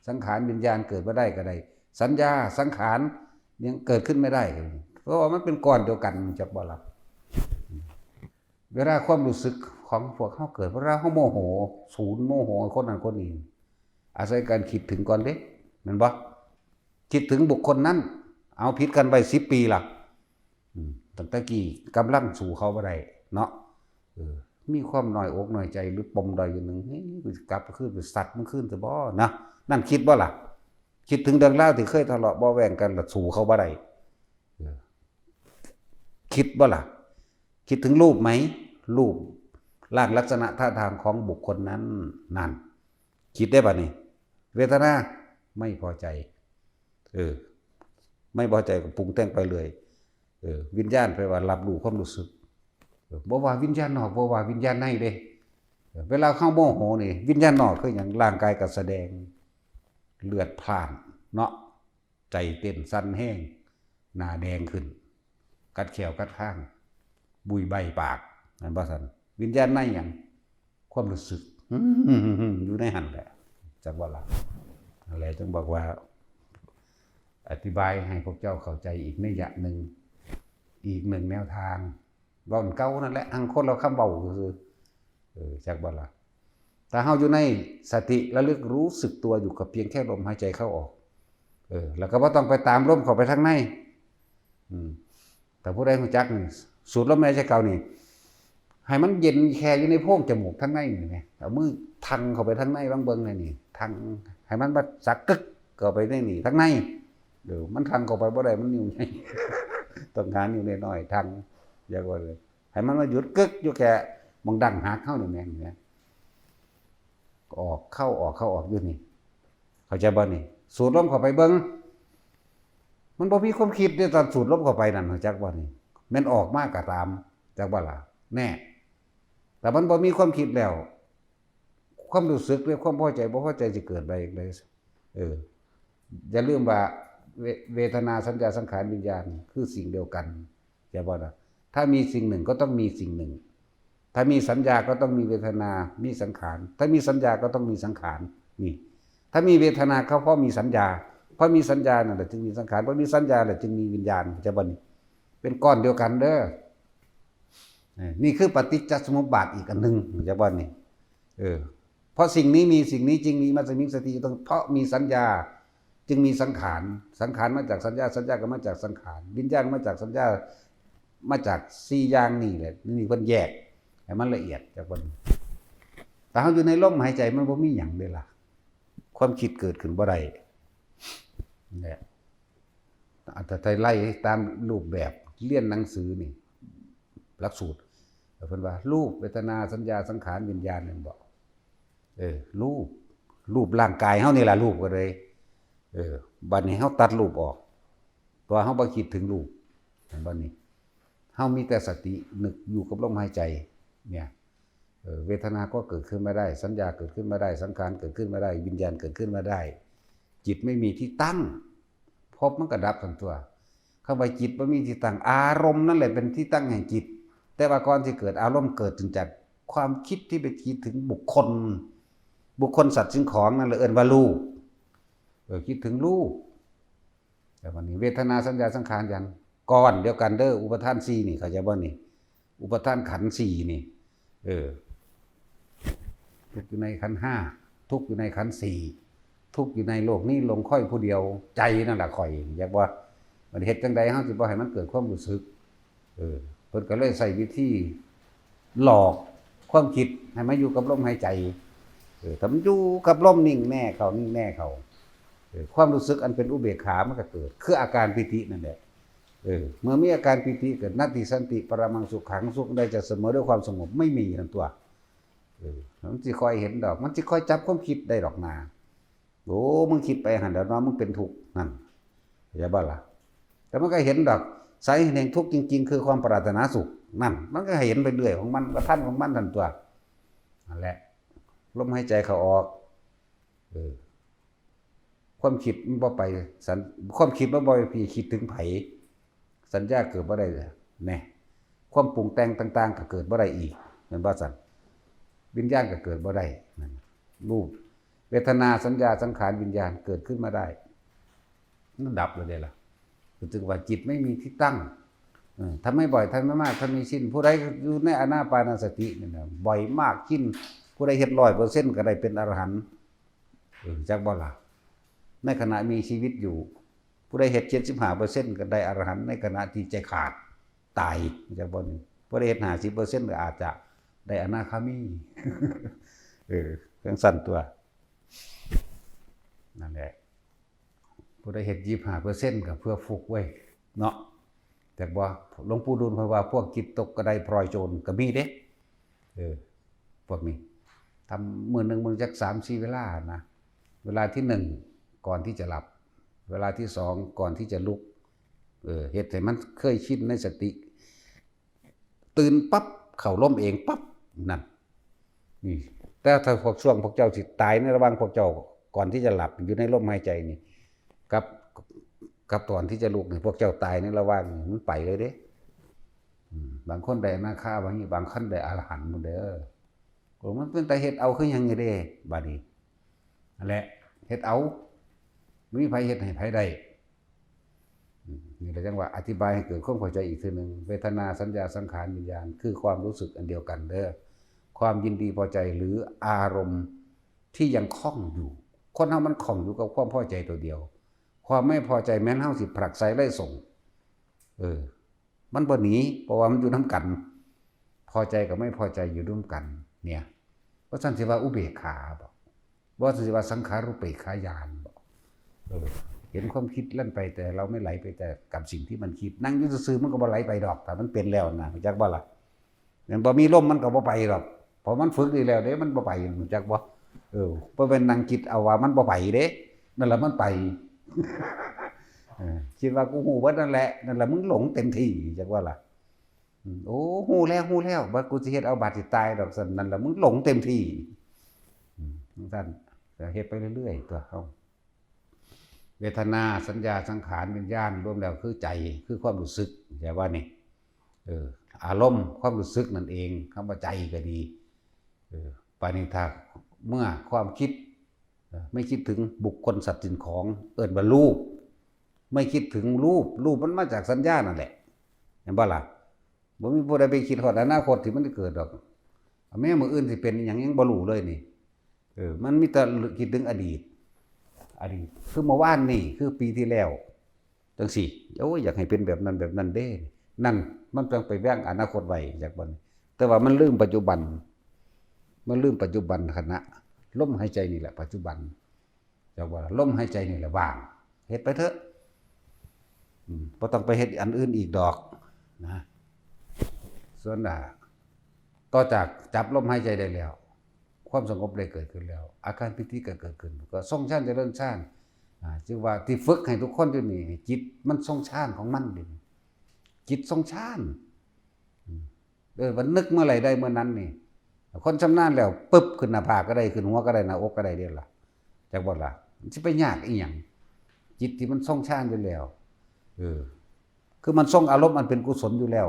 สังขารวิญญาณเกิดมาได้ก็ได้สัญญาสังขารยังเกิดขึ้นไม่ได้เพราะว่ามันเป็นก้อนเดียวกันจักบ่ล่ะเวลาความรู้สึกของพวกเขาเกิดเวลาเขาโมโหศูนย์โมโหคนนั้นคนนี้อาศัยการคิดถึงก่อนเด้แม่นบ่คิดถึงบุคคลนั้นเอาผิดกันไป10 ปีล่ะตั้งแต่กี้กำลังสู่เขาบ่ได้เนาะมีความน้อยอกน้อยใจหรือปมใดอย่างหนึ่งกูกลับขึ้นไปสัตว์มันขึ้นซะบ่นะนั่นคิดบ่ล่ะคิดถึงเรื่องราวที่เคยทะเลาะเบาะแว้งกันแล้วสู่เขาบ่ได้คิดบ่ล่ะคิดถึงรูปไหมรูปร่างลักษณะท่าทางของบุคคลนั้นนั่นคิดได้ป่ะนี่เวทนาไม่พอใจไม่พอใจก็ปรุงแต่งไปเลยวิญญาณแปลว่ารับรู้ความรู้สึกบ่ว่าวิญญาณนอกบ่ว่าวิญญาณในเด้เวลาเข้าโมโหนี่วิญญาณนอกคือหยังร่างกายก็แสดงเลือดพล่านเนาะใจเต้นสั่นแห้งหน้าแดงขึ้นกัดแขวกัดข้างบุยใบปากนั่นบ่ซั่นวิญญาณในหยังความรู้สึกอยู่ในหั่นแหละจักว่าล่ะอะไรจึงบอกว่าอธิบายให้พวกเจ้าเข้าใจอีกนัยยะหนึ่งอีกหนึ่งแนวทางบ่อนเก่านั่นแหละอังคนเราคำเบาคือจักบ่ล่ะถ้าเฮาอยู่ในสติระลึกรู้สึกตัวอยู่กับเพียงแค่ลมหายใจเข้าออกแล้วก็บ่ต้องไปตามลมเข้าไปทางในแต่ผู้ใดรู้จักนี่สูดลมหายใจเข้านี่ให้มันเย็นแค่อยู่ในโพรงจมูกทางในนี่แหมเอามือทังเข้าไปทางในบางเบิ่งนี่ทังให้มันบ่สักกึกเข้าไปในนี่ทางในมันทังเข้าไปบ่ได้มันนิ้วใหญ่ต้องหานิ้วน้อยๆทังอย่าว่าเลยให้มันมาหยุดกึกอยู่แค่มองดังหาเข้านี่แม่นเนี่ยออกเข้าออกอยู่นี่เข้าใจบ่นี่สูดลมเข้าไปเบิ่ง มันบ่มีความคิดในตอนสูดลมเข้าไปนั่นจักบ่นี่แม่นออกมากก็ตามจักบ่ล่ะแน่แต่มันบ่มีความคิดแล้วความรู้สึกหรือความพอใจบ่พอใจสิเกิดได้จังได๋อย่าลืมว่าเวทนาสัญญาสังขารวิญญาณคือสิ่งเดียวกันใช่บ่ล่ะถ้ามีสิ่งหนึ่งก็ต้องมีสิ่งหนึ่งถ้ามีสัญญาก็ต้องมีเวทนามีสังขารถ้ามีสัญญาก็ต้องมีสังขารนี่ถ้ามีเวทนาเขาเพราะมีสัญญาเพราะมีสัญญานั่นแหละจึงมีสังขารเพราะมีสัญญาแหละจึงมีวิญญาณจะบ่นี่เป็นก้อนเดียวกันเด้อนี่คือปฏิจจสมุปบาทอีกอันนึงจะบ่นี่เพราะสิ่งนี้มีสิ่งนี้จึงมีมัสมิงสติต้องเพราะมีสัญญาจึงมีสังขารสังขารมาจากสัญญาสัญญาก็มาจากสังขารวิญญาณมาจากสัญญามาจาก4อย่างนี่แหละนี่เพิ่นแยกให้มันละเอียดจากบ่แต่เฮาอยู่ในลมหายใจมันบ่มีหยังเด้ล่ะความคิดเกิดขึ้นบ่ได้เนี่ยอาจจะไล่ตามรูปแบบเรียนหนังสือนี่หลักสูตรเพิ่นว่ารูปเวทนาสัญญาสังขารวิญญาณนั่นบ่รูปร่างกายเฮานี่ล่ะรูปก็เลยบัดนี้เฮาตัดรูปออกตัวเฮาบ่คิดถึงรูปบัดนี้เฮามีแต่สตินึกอยู่กับลมหายใจเนี่ยเวทนาก็เกิดขึ้นไม่ได้สัญญาเกิดขึ้นไม่ได้สังขารเกิดขึ้นไม่ได้วิญญาณเกิดขึ้นไม่ได้จิตไม่มีที่ตั้งพบมันก็ดับทั้งตัวคำว่าจิตบ่มีที่ตั้งอารมณ์นั่นแหละเป็นที่ตั้งแห่งจิตแต่ว่าก่อนที่เกิดอารมณ์เกิดถึงจากความคิดที่ไปคิดถึงบุคคลสัตว์สิ่งของนั่นแหละเอิ้นว่ารูปคิดถึงรูปแต่วันนี้เวทนาสัญญาสังขารอย่างก้อนเดียวกันเด้ออุปทาน4นี่เข้าใจบ่นี่อุปทานขันธ์4นี่ทุกอยู่ในขันธ์5ทุกอยู่ในขันธ์4ทุกอยู่ในโลกนี้ลงค่อยผู้เดียวใจนั่นล่ะค่อยอยากว่ามันเฮ็ดจังได๋เฮาสิบ่ให้มันเกิดความรู้สึกเพิ่นก็เลยใช้วิธีหลอกความคิดให้มาอยู่กับลมหายใจถ้ามันอยู่กับลมนิ่งแน่เข้านิ่งแน่เข้าความรู้สึกอันเป็นอุเบกขามันก็เกิดคืออาการปิตินั่นแหละเมื่อมีอาการปิติเกิดนัตติสันติปรมังสุขขังสุขใดจะเสมอด้วยความสงบไม่มีนั่นตัวมันสิค่อยเห็นดอกมันสิค่อยจับความคิดได้ดอกนาโอ้มึงคิดไปหั่นแล้วเนาะมึงเป็นทุกข์นั่นอย่าบ่ล่ะแต่มันก็เห็นดอกสาเหตุแห่งทุกข์จริงๆคือความปรารถนาสุขนั่นมันก็เห็นไปเรื่อยของมันว่าท่านของมันนั่นตัวนั่นแหละลมหายใจเข้าออกความคิดมันบ่ไปความคิดมันบ่ไปพี่คิดถึงไผสัญญาเกิดบ่ได้เลยแน่ความปรุงแต่งต่างๆก็เกิดบ่ได้อีกแม่นบ่ซั่นวิญญาณก็เกิดบ่ได้นั่นรูปเวทนาสัญญาสังขารวิญญาณเกิดขึ้นมาได้มันดับเลยเด้ล่ะถึงว่าจิตไม่มีที่ตั้งทำไม่บ่อยทำไม่มากทำมีชิ้นผู้ใดอยู่ในอานาปานสตินี่นะบ่อยมากชิ้นผู้ใดเฮ็ด 100% ก็ได้เป็นอรหันต์จักบ่ล่ะในขณะมีชีวิตอยู่ผู้ใดเฮ็ด 75% ก็ได้อรหันต์ในขณะที่ใจขาดตายจักบ่นี่ผู้ใดเฮ็ด 50% ก็อาจจะได้อนาคามีจังซั่นตัวนั่นแหละผู้ใดเฮ็ด 25% ก็เพื่อฟุกไว้เนาะแต่ว่าหลวงปู่ดูลเพิ่นว่าพวกจิตตกกระไดพลอยโจรก็มีเด้พวกนี้ทำมื้อนึงมึงจัก 3-4 เวลานะเวลาที่1ก่อนที่จะหลับเวลาที่2ก่อนที่จะลุกเฮ็ดให้มันเคยชินในสติตื่นปั๊บเข้าลมเองปั๊บนั่นนี่แต่ถ้าพวกช่วงพวกเจ้าสิตายในระหว่างพวกเจ้าก่อนที่จะหลับอยู่ในลมหายใจนี่กับตอนที่จะลุกนี่พวกเจ้าตายในระหว่างมันไปเลยเด้บางคนได้อนาคาบางคนได้อรหันต์หมดเด้อมันเป็นแต่เฮ็ดเอาคือหยังนี่เด้บัดนี้นั่นแหละเฮ็ดเอาบ่มีไผเฮ็ดให้ไผได้นี่แหละจังว่าอธิบายให้เกิดความเข้าใจอีกทีนึงเวทนาสัญญาสังขารวิญญาณคือความรู้สึกอันเดียวกันเด้อความยินดีพอใจหรืออารมณ์ที่ยังคล้องอยู่คนเฮามันคล้องอยู่กับความพอใจตัวเดียวความไม่พอใจแม้นเฮาสิผลักไสไล่ส่งมันบ่หนีเพราะว่ามันอยู่นำกันพอใจกับไม่พอใจอยู่ร่วมกันเนี่ยเพราะฉะนั้นสิว่าอุเบกขาบ่สิว่าสังขารุปเปกขายานบ่เห็นความคิดลั่นไปแต่เราไม่ไหลไปแต่กับสิ่งที่มันคิดนั่งอยู่ซื่อๆมันก็บ่ไหลไปดอกแต่มันเป็นแล้วนะจักบ่ล่ะมันบ่มีลมมันก็บ่ไปดอกเพราะมันฝึกดีแล้วเด้มันบ่ไปจักบ่บ่เป็นนั่งคิดเอาว่ามันบ่ไปเด้นั่นล่ะมันไป คิดว่ากูฮู้เบิดนั่นแหละมึงหลงเต็มที่จักว่าล่ะโอ้ฮู้แล้วว่ากูสิเฮ็ดเอาบาดสิตายดอกซั่นนั่นล่ะมึงหลงเต็มที่ซั่นก็เฮ็ดไปเรื่อยๆตัวเฮาเวทนาสัญญาสังขารวิญญาณรวมแล้วคือใจคือความรู้สึกอย่าว่านี่อารมณ์ความรู้สึกนั่นเองคำว่าใจก็ดีปานิธาเมื่อความคิดไม่คิดถึงบุคคลสัตว์สิ่งของเอิ้นว่ารูปไม่คิดถึงรูปมันมาจากสัญญานั่นแหละเห็นบ่ล่ะบ่มีผู้ใดไปคิดฮอดอนาคตที่มันจะเกิดดอกแม้มื้ออื่นสิเป็นหยังยังบ่รู้เลยนี่มันมีแต่คิดถึงอดีตคือเมื่อวานนี่คือปีที่แล้วจังซี่โอ้ยอยากให้เป็นแบบนั้นเด้นั่นมันต้องไปแว้งอนาคตไว้จากบ่แต่ว่ามันลืมปัจจุบันขณะลมหายใจนี่แหละปัจจุบันจากว่าลมหายใจนี่แหละว่างเฮ็ดไปเถอะบ่ต้องไปเฮ็ดอันอื่นอีกดอกนะส่วนต่อจากจับลมหายใจได้แล้วความสงบได้เกิดขึ้นแล้วอาการปิติก็เกิดขึ้นก็ทรงฌานเจริญฌานจึงว่าที่ฝึกให้ทุกคนอยู่นี่จิตมันทรงฌานของมันดิจิตทรงฌานมันนึกเมื่อไหร่ได้เมื่อนั้นนี่คนชำนาญแล้วปึ๊บขึ้นหน้าผากก็ได้ขึ้นหัวก็ได้หน้าอกก็ได้เด้ล่ะจักบ่ล่ะมันสิไปยากอีหยังจิตที่มันทรงฌานอยู่แล้วคือมันทรงอารมณ์อันเป็นกุศลอยู่แล้ว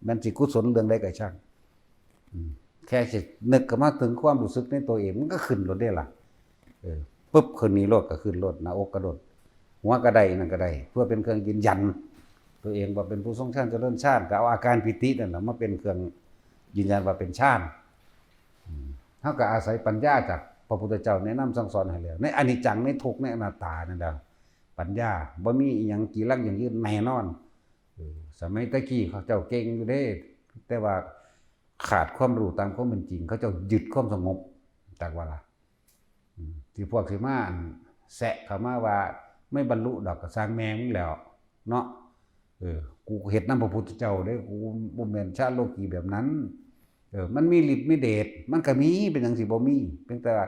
มันสิกุศลเรื่องใดก็ช่างแค่จะนึกก็มาถึงความรู้สึกในตัวเองมันก็ขึ้นรถได้ล่ะปึ๊บขึ้นนี้รถก็ขึ้นรถหน้าอกก็รถหัวก็ได้นั่นก็ได้เพื่อเป็นเครื่องยืนยันตัวเองว่าเป็นผู้ทรงฌานเจริญฌานก็เอาอาการปิตินั่นน่ะมาเป็นเครื่องยืนยันว่าเป็นฌานเฮาก็อาศัยปัญญาจากพระพุทธเจ้าแนะนำสั่งสอนให้แล้วในอนิจจังในทุกข์ในอนัตตานั่นแหละปัญญาบ่มีอีหยังกี่ลังอย่างยืนแน่นอนสมัยตะกี้เขาเจ้าเก่งอยู่เด้แต่ว่าขาดความรู้ตามความเป็นจริงเขาเจ้ายึดความสงบจากว่าล่ะที่พวกสิมาแซะเข้ามาว่าไม่บรรลุดอกก็สร้างแม่มึงแล้วเนาะกูเฮ็ดนำพระพุทธเจ้าเด้กูบ่แม่นชาติโลกีแบบนั้นมันมีฤทธิ์มีเดชมันก็มีเป็นจังสิบ่มีเพียงแต่ว่า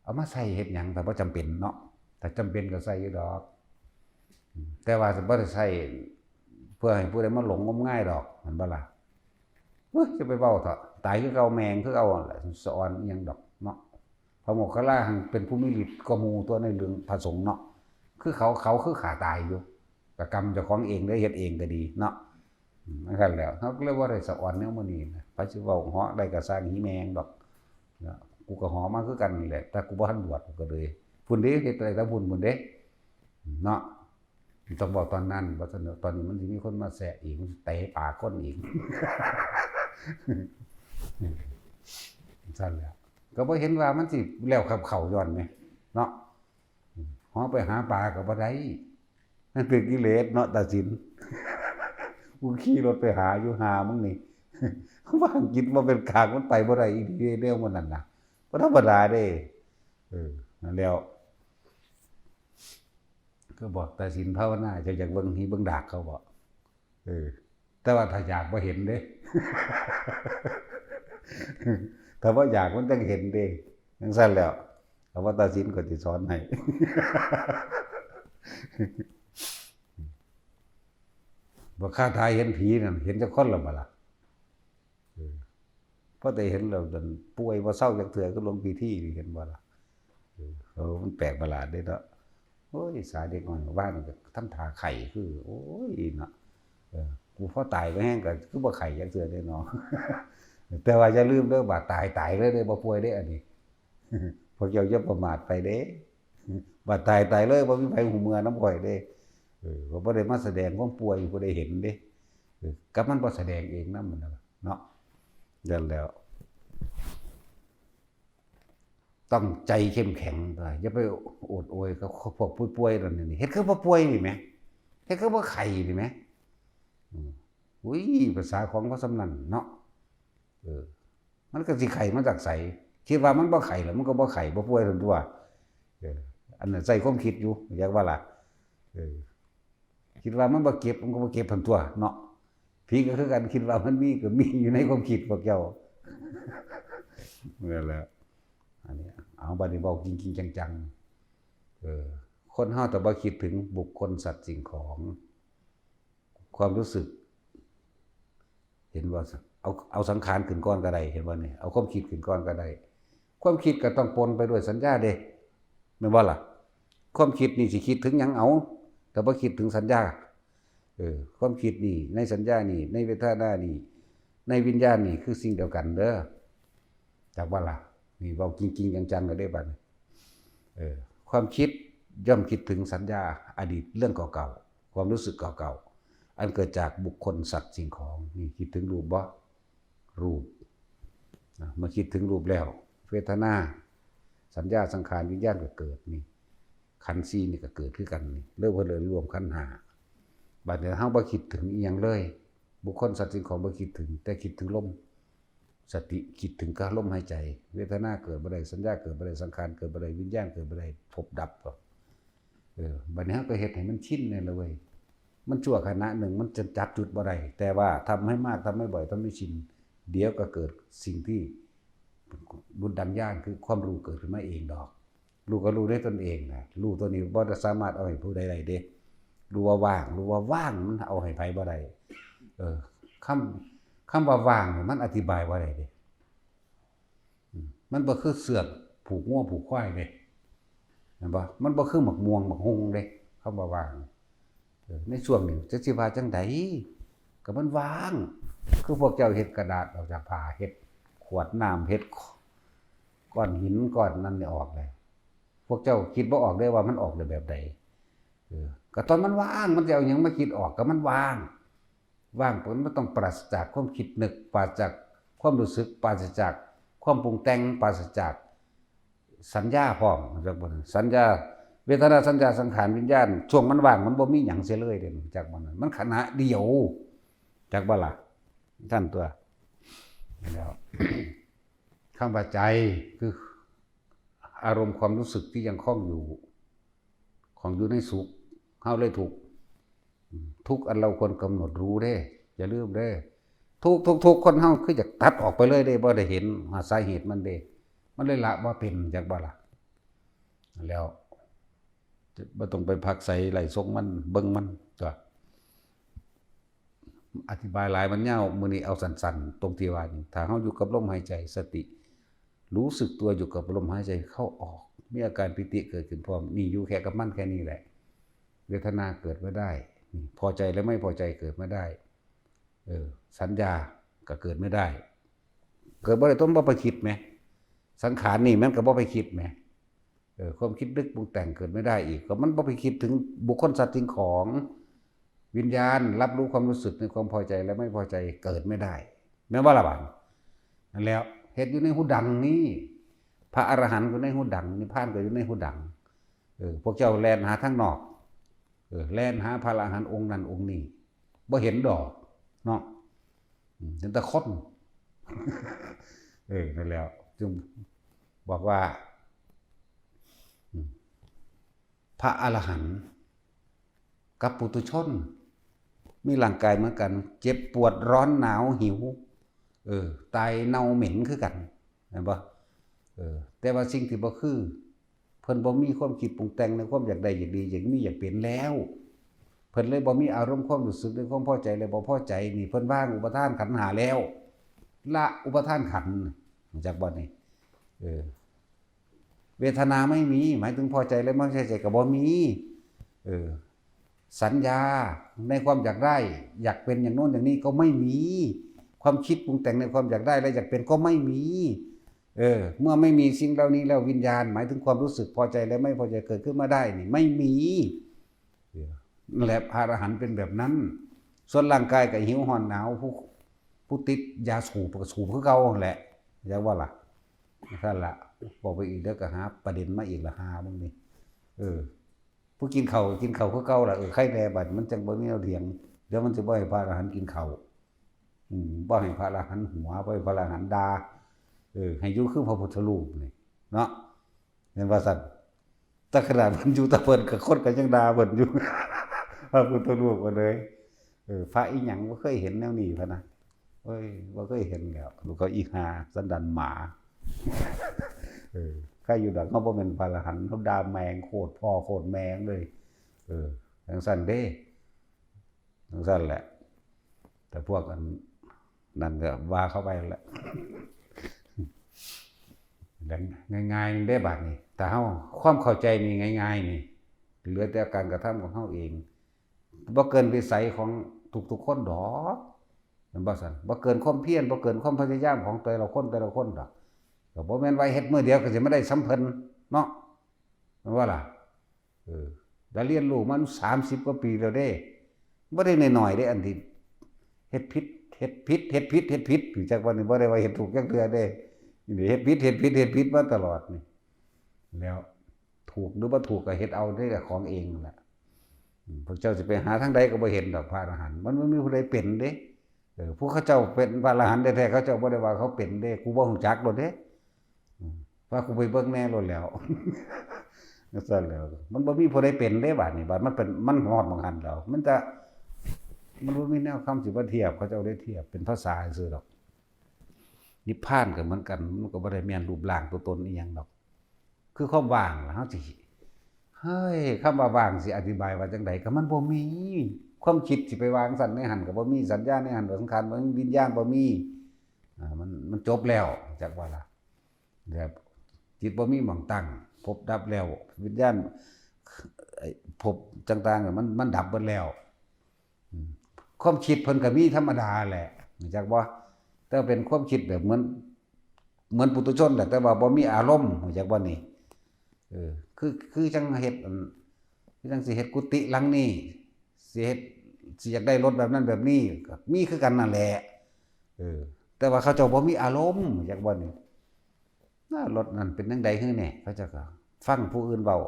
เอามาใส่เฮ็ดหยังถ้าบ่จำเป็นเนาะถ้าจำเป็นก็ใส่อยู่ดอกแต่ว่าบ่ได้ใส่เพื่อให้ผู้ใดมาหลงงมง่ายดอกมันบ่ล่ะจะไปเว้าเถาะตายคือเก่าแมงคือเอาสอนอีหยังดอกเนาะพระโมคคัลลาเป็นผู้มีฤทธิ์กว่าหมู่ตัวในเรื่องพระสงฆ์เนาะคือเขาคือขาตายอยู่ก็กรรมเจ้าของเองได้เฮ็ดเองก็ดีเนาะนั่นกันแล้วเขาก็เรียกว่าได้สอนแนวมื้อนี้นะพระสิเว้าเหาะได้ก็สร้างหิแมงดอกกูก็หอมาคือกันนี่แหละแต่กูบ่ทันบวชก็เลยพุ่นเด้เฮ็ดอะไรตะพุ่นเด้เนาะต้องบอกตอนนั้นว่าตอนนี้มันสิมีคนมาแซะอีกมันเตะปากคนอีกซั่นแหละก็บ่เห็นว่ามันสิแล้วกับเขาย้อนแหมเนาะหอไปหาปลาก็บ่ได้นั่นเป็นกิเลสเนาะตัดสินกูขี่รถไปหาอยู่หามึงนี่ว่างจิตบ่เป็นกลางมันไปบ่ได้อีกเด้อมันนั่นน่ะบ่ธรรมดาเด้นั่นแล้วก็บอกตัดสินภาวนาจะอยากเบิ่งหีเบิ่งดากเขาบอกแต่ว่าถ้าอยากบ่เห็นเด้ถ้าว่าอยากมันต้องเห็นเด้จังซั่นแล้วแต่ว่าตัดสินก็สิสอนให้บ่ค้าทายเห็นผีนั่นเห็นจักคนแล้วบ่ล่ะเพราะแต่เห็นแล้วจนป่วยบ่เศร้าจักเทื่อก็ลงพิธีเห็นบ่ล่ะมันแปลกประหลาดเด้เนาะโอ้ยสายเด็กน้อยบ้านก็ทำท่าไข่คือโอ้ยเนาะกูพอตายไปแห้งก็คือบ่ไข่จักเทื่อเด้เนาะแต่ว่าอย่าลืมเด้อบาดตายเลยเด้บ่ป่วยเด้อันนี้พวกเจ้าอย่าประมาทไปเด้บาดตายเลยบ่มีไผหูเมื่อนำข่อยเด้ก็บ่ได้มาแสดงความป่วยบ่ได้เห็นเด้กับมันบ่แสดงเองนำเนาะนั่นแล้วต้องใจเข้มแข็งอย่าไปโอดโอยกับพวกป่วยๆนั่นนี่เฮ็ดคือบ่ป่วยนี่แหมเฮ็ดคือบ่ไข้นี่แหมอุ้ยภาษาของเขาสำนั่นเนาะมันก็สิไข้มาจากไสคิดว่ามันบ่ไข้แล้วมันก็บ่ไข้บ่ป่วยซั่นตัวอันนั้นใส่ความคิดอยู่อยากว่าล่ะคิดว่ามันบ่เก็บมันก็บ่เก็บซั่นตัวเนาะผีก็คือกันคิดว่ามันมีก็มีอยู่ในความคิดพวกเจ้านั่นแหละอันนี้เอาบัดนี้เว้าจริงๆจังๆ คนเฮาแต่บ่คิดถึงบุคคลสัตว์สิ่งของความรู้สึกเห็นว่าเอาสังขารขึ้นก้อนก็ได้เห็นว่านี่เอาความคิดขึ้นก้อนก็ได้ความคิดก็ต้องปนไปด้วยสัญญาเด้แม่นบ่ล่ะความคิดนี่สิคิดถึงหยังเอาแต่บ่คิดถึงสัญญาความคิดนี่ในสัญญานี่ในเวทนานี่ในวิญญาณนี่คือสิ่งเดียวกันเด้อจากว่าล่ะนี่เว้าจริงๆจังๆก็ได้บัดความคิดย่อมคิดถึงสัญญาอดีตเรื่องเก่าๆความรู้สึกเก่าๆอันเกิดจากบุคคลสัตว์สิ่งของนี่คิดถึงรูปบ่รูปเมื่อคิดถึงรูปแล้วเวทนาสัญญาสังขารวิญญาณก็เกิดนี่ขันธ์4นี่ก็เกิดคือกันนี่เริ่มเพิ่นเลยรวมขันธ์5บัดนี้เฮาบ่คิดถึงอีหยังเลยบุคคลสัตว์สิ่งของบ่คิดถึงแต่คิดถึงลมสติคิดถึงกับลมหายใจเวทนาเกิดบ่ได้สัญญาเกิดบ่ได้สังขารเกิดบ่ได้วิญญาณเกิดบ่ได้พบดับบัดนี้เฮาก็เฮ็ดให้มันชินนี่แหละเว้ยมันชั่วขณะหนึ่งมันจะจับจุดบ่ได้แต่ว่าทำให้มากทำให้บ่อยทำให้ชินเดี๋ยวก็เกิดสิ่งที่บุญดังย่านคือความรู้เกิดขึ้นมาเองดอกรู้ก็รู้ได้ตนเองนะรู้ตัวนี้บ่ได้สามารถเอาให้ผู้ใดได้เด้รู้ว่าว่างมันเอาให้ไผบ่ได้คำว่าว่างนี่มันอธิบายบ่ได้เด้มันบ่คือเสือกผูกงัวผูกควายเด้เห็นบ่มันบ่คือหมกม่วงหมกฮงเด้คำว่าว่างในช่วงนี้จะสิว่าจังได๋ก็มันว่างคือพวกเจ้าเฮ็ดกระดาษออกจากผ้าเฮ็ดขวดน้ำเฮ็ดก้อนหินก้อนนั้นนี่ออกเลยพวกเจ้าคิดบ่ออกได้ว่ามันออกได้แบบใดก็ตอนมันว่างมันจะเอาหยังมาคิดออกก็มันว่างผลมันต้องปราศจากความคิดนึกปราศจากความรู้สึกปราศจากความปรุงแต่งปราศจากสัญญาพร้อมจักบ่สัญญาเวทนาสัญญาสังขารวิญญาณช่วงมันว่างมันบ่มีหยังเสียเลยเด้จักบ่นั้นมันขณะเดียวจักบ่ล่ะท่านตัวแล้ว คำว่าใจคืออารมณ์ความรู้สึกที่ยังคล้องอยู่ในสุขเฮาเลยทุกอันเราควรกำหนดรู้เด้อย่าลืมเด้ทุกคนเฮาคืออยากตัดออกไปเลยเด้บ่ได้เห็นสาเหตุมันเด้มันเลยละบ่เป็นจักบ่ล่ะแล้วบ่ต้องไปพักใส่ไหลซกมันเบิ่งมันตัวอธิบายหลายมันยาวมื้อนี้เอาสั้นๆตรงที่ว่านี่ถ้าเฮาอยู่กับลมหายใจสติรู้สึกตัวอยู่กับลมหายใจเข้าออกมีอาการปิติเกิดขึ้นพร้อมนี่อยู่แค่กับมันแค่นี้แหละเวทนาเกิดไม่ได้พอใจและไม่พอใจเกิดไม่ได้สัญญาก็เกิดไม่ได้เกิดบ่ได้ต้องบ่ไปคิดไหมสังขารนี่มันก็บ่ไปคิดไหมความคิดนึกปรุงแต่งเกิดไม่ได้อีกก็มันบ่ไปคิดถึงบุคคลสัตว์สิ่งของวิญญาณรับรู้ความรู้สึกในความพอใจและไม่พอใจเกิดไม่ได้แม้ว่าละบาดนั่นแล้วเฮ็ดอยู่ในหูดังนี่พระอรหันต์ก็ในหูดังนิพพานก็อยู่ในหูดังพวกเจ้าแล่นหาทางนอกแล่นหาพระอรหันต์องค์นั้นองค์นี้บ่เห็นดอกเนาะเห็นแต่คนนั่นแล้วจึงบอกว่าพระอรหันต์กับปุถุชนมีร่างกายเหมือนกันเจ็บปวดร้อนหนาวหิวตายเน่าเหม็นคือกันเห็นบ่แต่ว่าสิ่งที่บ่คือเพิ่นบ่มีความคิดปรุงแต่งในความอยากได้อยากดีอยากมีอยากเป็นแล้วเพิ่นเลยบ่มีอารมณ์ความรู้สึกในความพอใจและบ่พอใจนี่เพิ่นว่างอุปทานขันธ์5แล้วละอุปทานขันธ์จากบ่นี่เวทนาไม่มีหมายถึงพอใจและไม่พอใจก็บ่มีสัญญาในความอยากได้อยากเป็นอย่างโน้นอย่างนี้ก็ไม่มีความคิดปรุงแต่งในความอยากได้และอยากเป็นก็ไม่มีเมื่อไม่มีสิ่งเหล่านี้แล้ววิญญาณหมายถึงความรู้สึกพอใจและไม่พอใจเกิดขึ้นมาได้นี่ไม่มีนั่นแหละพระอรหันต์เป็นแบบนั้นส่วนร่างกายก็หิวห้อนหนาวผู้ติดยาสูบก็สูบคือเก่าแหละอยากว่าล่ะนั่นล่ะบอกไปอีกเดี๋ยวก็หาประเด็นมาอีกละหามึงนี่ผู้กินข้าวคือเก่าล่ะไข่แน่บัดมันจังบ่มีแนวเถียงเดี๋ยวมันจะบ่ให้พระอรหันต์กินข้าวบ่ให้พระอรหันต์หัวบ่ให้พระอรหันต์ด่าให้อยู่คือพระพุทธรูปนี่เนาะเห็นว่าซั่นแต่ขนาดมันอยู่ตะเพิ่นก็คนก็ยังด่าเพิ่นอยู่ พระพุทธรูปก็เลยพระอีหยังบ่เคยเห็นแนวนี้พะนะบ่เคยเห็นแล้วลูกเขาอีหาสันดานหมา ใครอยู่ดอกเขาบ่แม่นพระอรหันต์เขาด่าแมงโคตรพ่อโคตรแมงเลยจังซั่นเด้จังซั่นแหละแต่พวกอันนั่นก็ว่าเข้าไปแหละดังง่ายๆได้บาดนี้แต่เฮาความเข้าใจนี่ง่ายๆนี่เหลือแต่การกระทำของเฮาเองบ่เกินวิสัยของทุกๆคนดอกมันบ่ซั่นบ่เกินความเพียรบ่เกินความพยายามของแต่ละคนดอกก็บ่แม่นว่าเฮ็ดมื้อเดียวก็สิมาได้สำเพิ่นเนาะแม่นว่าล่ะได้เรียนรู้มา30กว่าปีแล้วเด้บ่ได้น้อยๆเด้อันที่เฮ็ดผิดถึงจักวันนี้บ่ได้ว่าเฮ็ดถูกจักเทื่อเด้นี่เฮ็ดผิดมาตลอดนี่แล้วถูกหรือบ่ถูกก็เฮ็ดเอาได้กับของเองนั่นแหละพวกเจ้าสิไปหาทางใดก็บ่เห็นดอกพระอรหันต์มันบ่มีผู้ใดเป็นเด้พวกเขาเจ้าเป็นพระอรหันต์แท้ๆเขาเจ้าบ่ได้ว่าเขาเป็นเด้กูบ่ฮู้จักดอกเด้ว่ากูไปเบิ่งแน่โลดแล้วจังซั่นแล้วมันบ่มีผู้ใดเป็นเด้บัดนี้บัดมันเป็นมันฮอดบางหันแล้วมันบ่มีแนวคำสิมาเทียบเขาเจ้าได้เทียบเป็นภาษาซื่อดอกนิพพานก็เหมือนกันมันก็บ่ได้แม่นรูปร่างตัวตนอีหยังดอกคือความว่างล่ะเฮาสิเฮ้ยคำว่าว่างสิอธิบายว่าจังไดก็มันบ่มีความคิดสิไปวางสั่นในหันก็บ่มีสัญญาในหันสังขารบ่มีวิญญาณบ่มีมันจบแล้วจักว่าล่ะแบบจิตบ่มีหม่องตั้งพบดับแล้ววิญญาณพบต่างๆมันดับเบิดแล้วความคิดเพิ่นก็มีธรรมดาแหละจักบ่แต่เป็นความคิดแบบเหมือนปุถุชนแต่ว่าบ่มีอารมณ์จักบ่นี่คือจังเฮ็ดคือจังสิเฮ็ดกุฏิหลังนี้สิเฮ็ดสิอยากได้รถแบบนั้นแบบนี้ก็มีคือกันนั่นแหละแต่ว่าเขาเจ้าบ่มีอารมณ์จักบ่นี่รถนั้นเป็นจังได๋ฮื้อแน่เขาเจ้าก็ฟังผู้อื่นเว้า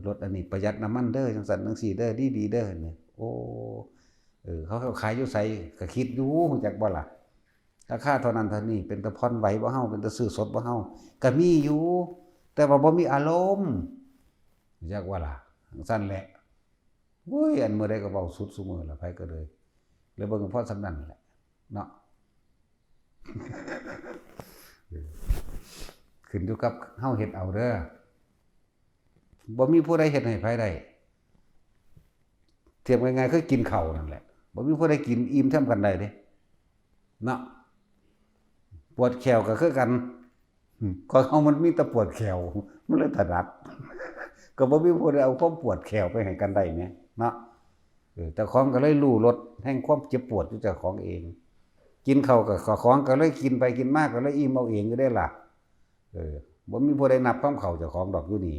รถอันนี้ประหยัดน้ำมันเด้อจังซั่นจังซี่เด้อดีๆเด้อนี่โอ้เขาขายอยู่ไสก็คิดอยู่จักบ่ล่ะราคาเท่านั้นเท่านี้เป็นตะผ่อนไหวบ่เฮาเป็นตะซื้อสดบ่เฮาก็มีอยู่แต่ว่าบ่มีอารมณ์จักว่าล่ะจังซั่นแหละโอ้ยอันมื้อใดก็เว้าสุดซุมื้อล่ะไผก็เลยเบิ่งพอสำนั้นแหละเนาะ ขึ้นอยู่กับเฮาเฮ็ดเอาเด้อบ่มีผู้ใดเฮ็ดให้ไผได้เทียบง่ายๆคือกินข้าวนั่นแหละบ่มีผู้ใดกินอิ่มเท่ากันได้เด้เนาะปวดแขวก็คือกันก็เฮามันมีแต่ปวดแขวมันเลยถนัดก็บ่มีผู้ใดเอาความปวดแขวไปให้กันได้แหมเนาะแต่ของก็เลยรู้รสแห่งความเจ็บปวดอยู่เจ้าของเองกินข้าวก็ของก็เลยกินไปกินมากก็เลยอิ่มเอาเองอยู่ได้ล่ะบ่มีผู้ใดนับความเข้าเจ้าของดอกอยู่นี่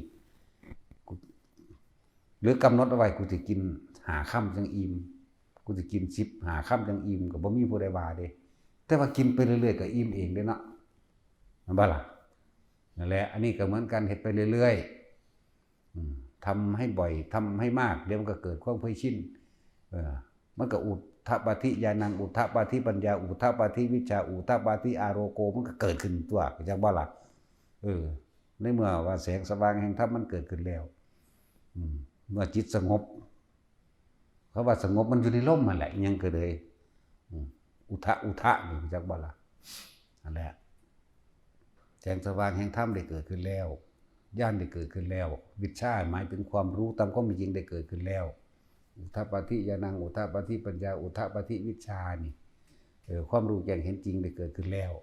หรือกำหนดเอาไว้กูสิกิน5ค่ำจังอิ่มกูสิกิน10 5ค่ำจังอิ่มก็บ่มีผู้ใดว่าเด้แต่ว่ากินไปเรื่อยๆก็อิ่มเองเด้เนาะนั่นบ่ล่ะนั่นแหละอันนี้ก็เหมือนกันเฮ็ดไปเรื่อยๆทำให้บ่อยทำให้มากเดี๋ยวมันก็เกิดความเคยชินมันก็อุทธปาธิญาณังอุทธปาธิปัญญาอุทธปาธิวิชาอุทธปาธิอาโรโกมันก็เกิดขึ้นตัวจังบ่ล่ะในเมื่อว่าแสงสว่างแห่งธรรมมันเกิดขึ้นแล้วเมื่อจิตสงบเขาว่าสงบมันอยู่ในลมนั่นแหละยังก็เลยอุทะนี่จักบ่ล่ะนั่นแหละแสงสว่างแห่งธรรมได้เกิดขึ้นแล้วญาณได้เกิดขึ้นแล้ววิชาหมายถึงความรู้ตามความเป็นจริงได้เกิดขึ้นแล้วอุทธปาธิญาณังอุทธปาธิปัญญาอุทธปาธิวิชานี่ความรู้แจ้งเห็นจริงได้เกิดขึ้นแล้ว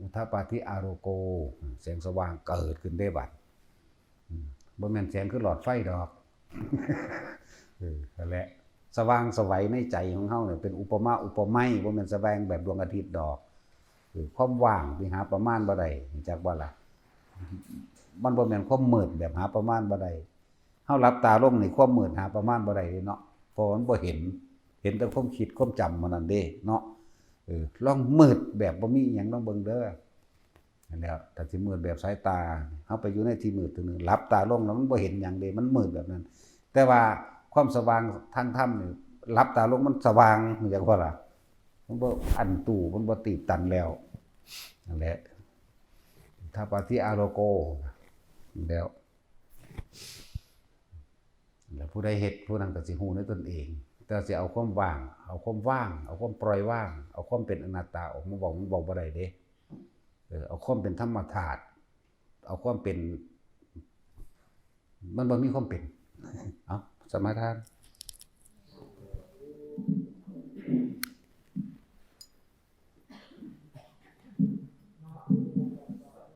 อุทธปาธิอาโรโกแสงสว่างเกิดขึ้นได้บัดบ่แม่นแสงคือหลอดไฟดอกนั่นแหละสว่างสวัยในใจของเฮาเนี่ยเป็นอุปมาอุปไมยบ่แม่นสว่างแบบดวงอาทิตย์ดอกความว่างที่หาประมาณบ่ได้จักบ่ล่ะมันบ่แม่นความมืดแบบหาประมาณบ่ได้เฮาหลับตาลงนี่ความมืดหาประมาณบ่ได้เนาะเพราะมันบ่เห็นแต่ความคิดความจำมันนั่นเด้เนาะลองมืดแบบบ่มีอิหยังลองเบิ่งเด้อนั่นแหละถ้าสิมืดแบบสายตาเฮาไปอยู่ในที่มืดตัวนึงหลับตาลงแล้วมันบ่เห็นหยังเด้มันมืดแบบนั้นแต่ว่าความสว่างทางธรรมนี่หลับตาลงมันสว่างจังว่าล่ะมันบ่อันตู่มันบ่ตีบตันแล้วนั่นแหละถ้าปาฏิอาโรโกแล้วผู้ใดเฮ็ดผู้นั้นก็สิฮู้ในตนเองแต่สิเอาความว่างเอาความปล่อยว่างเอาความเป็นอนัตตาออกมาบอกมันบอกบ่ได้เด้เอาความเป็นธรรมธาตุ เอาความเป็นมันบ่มีความเป็นเอาสมาทาน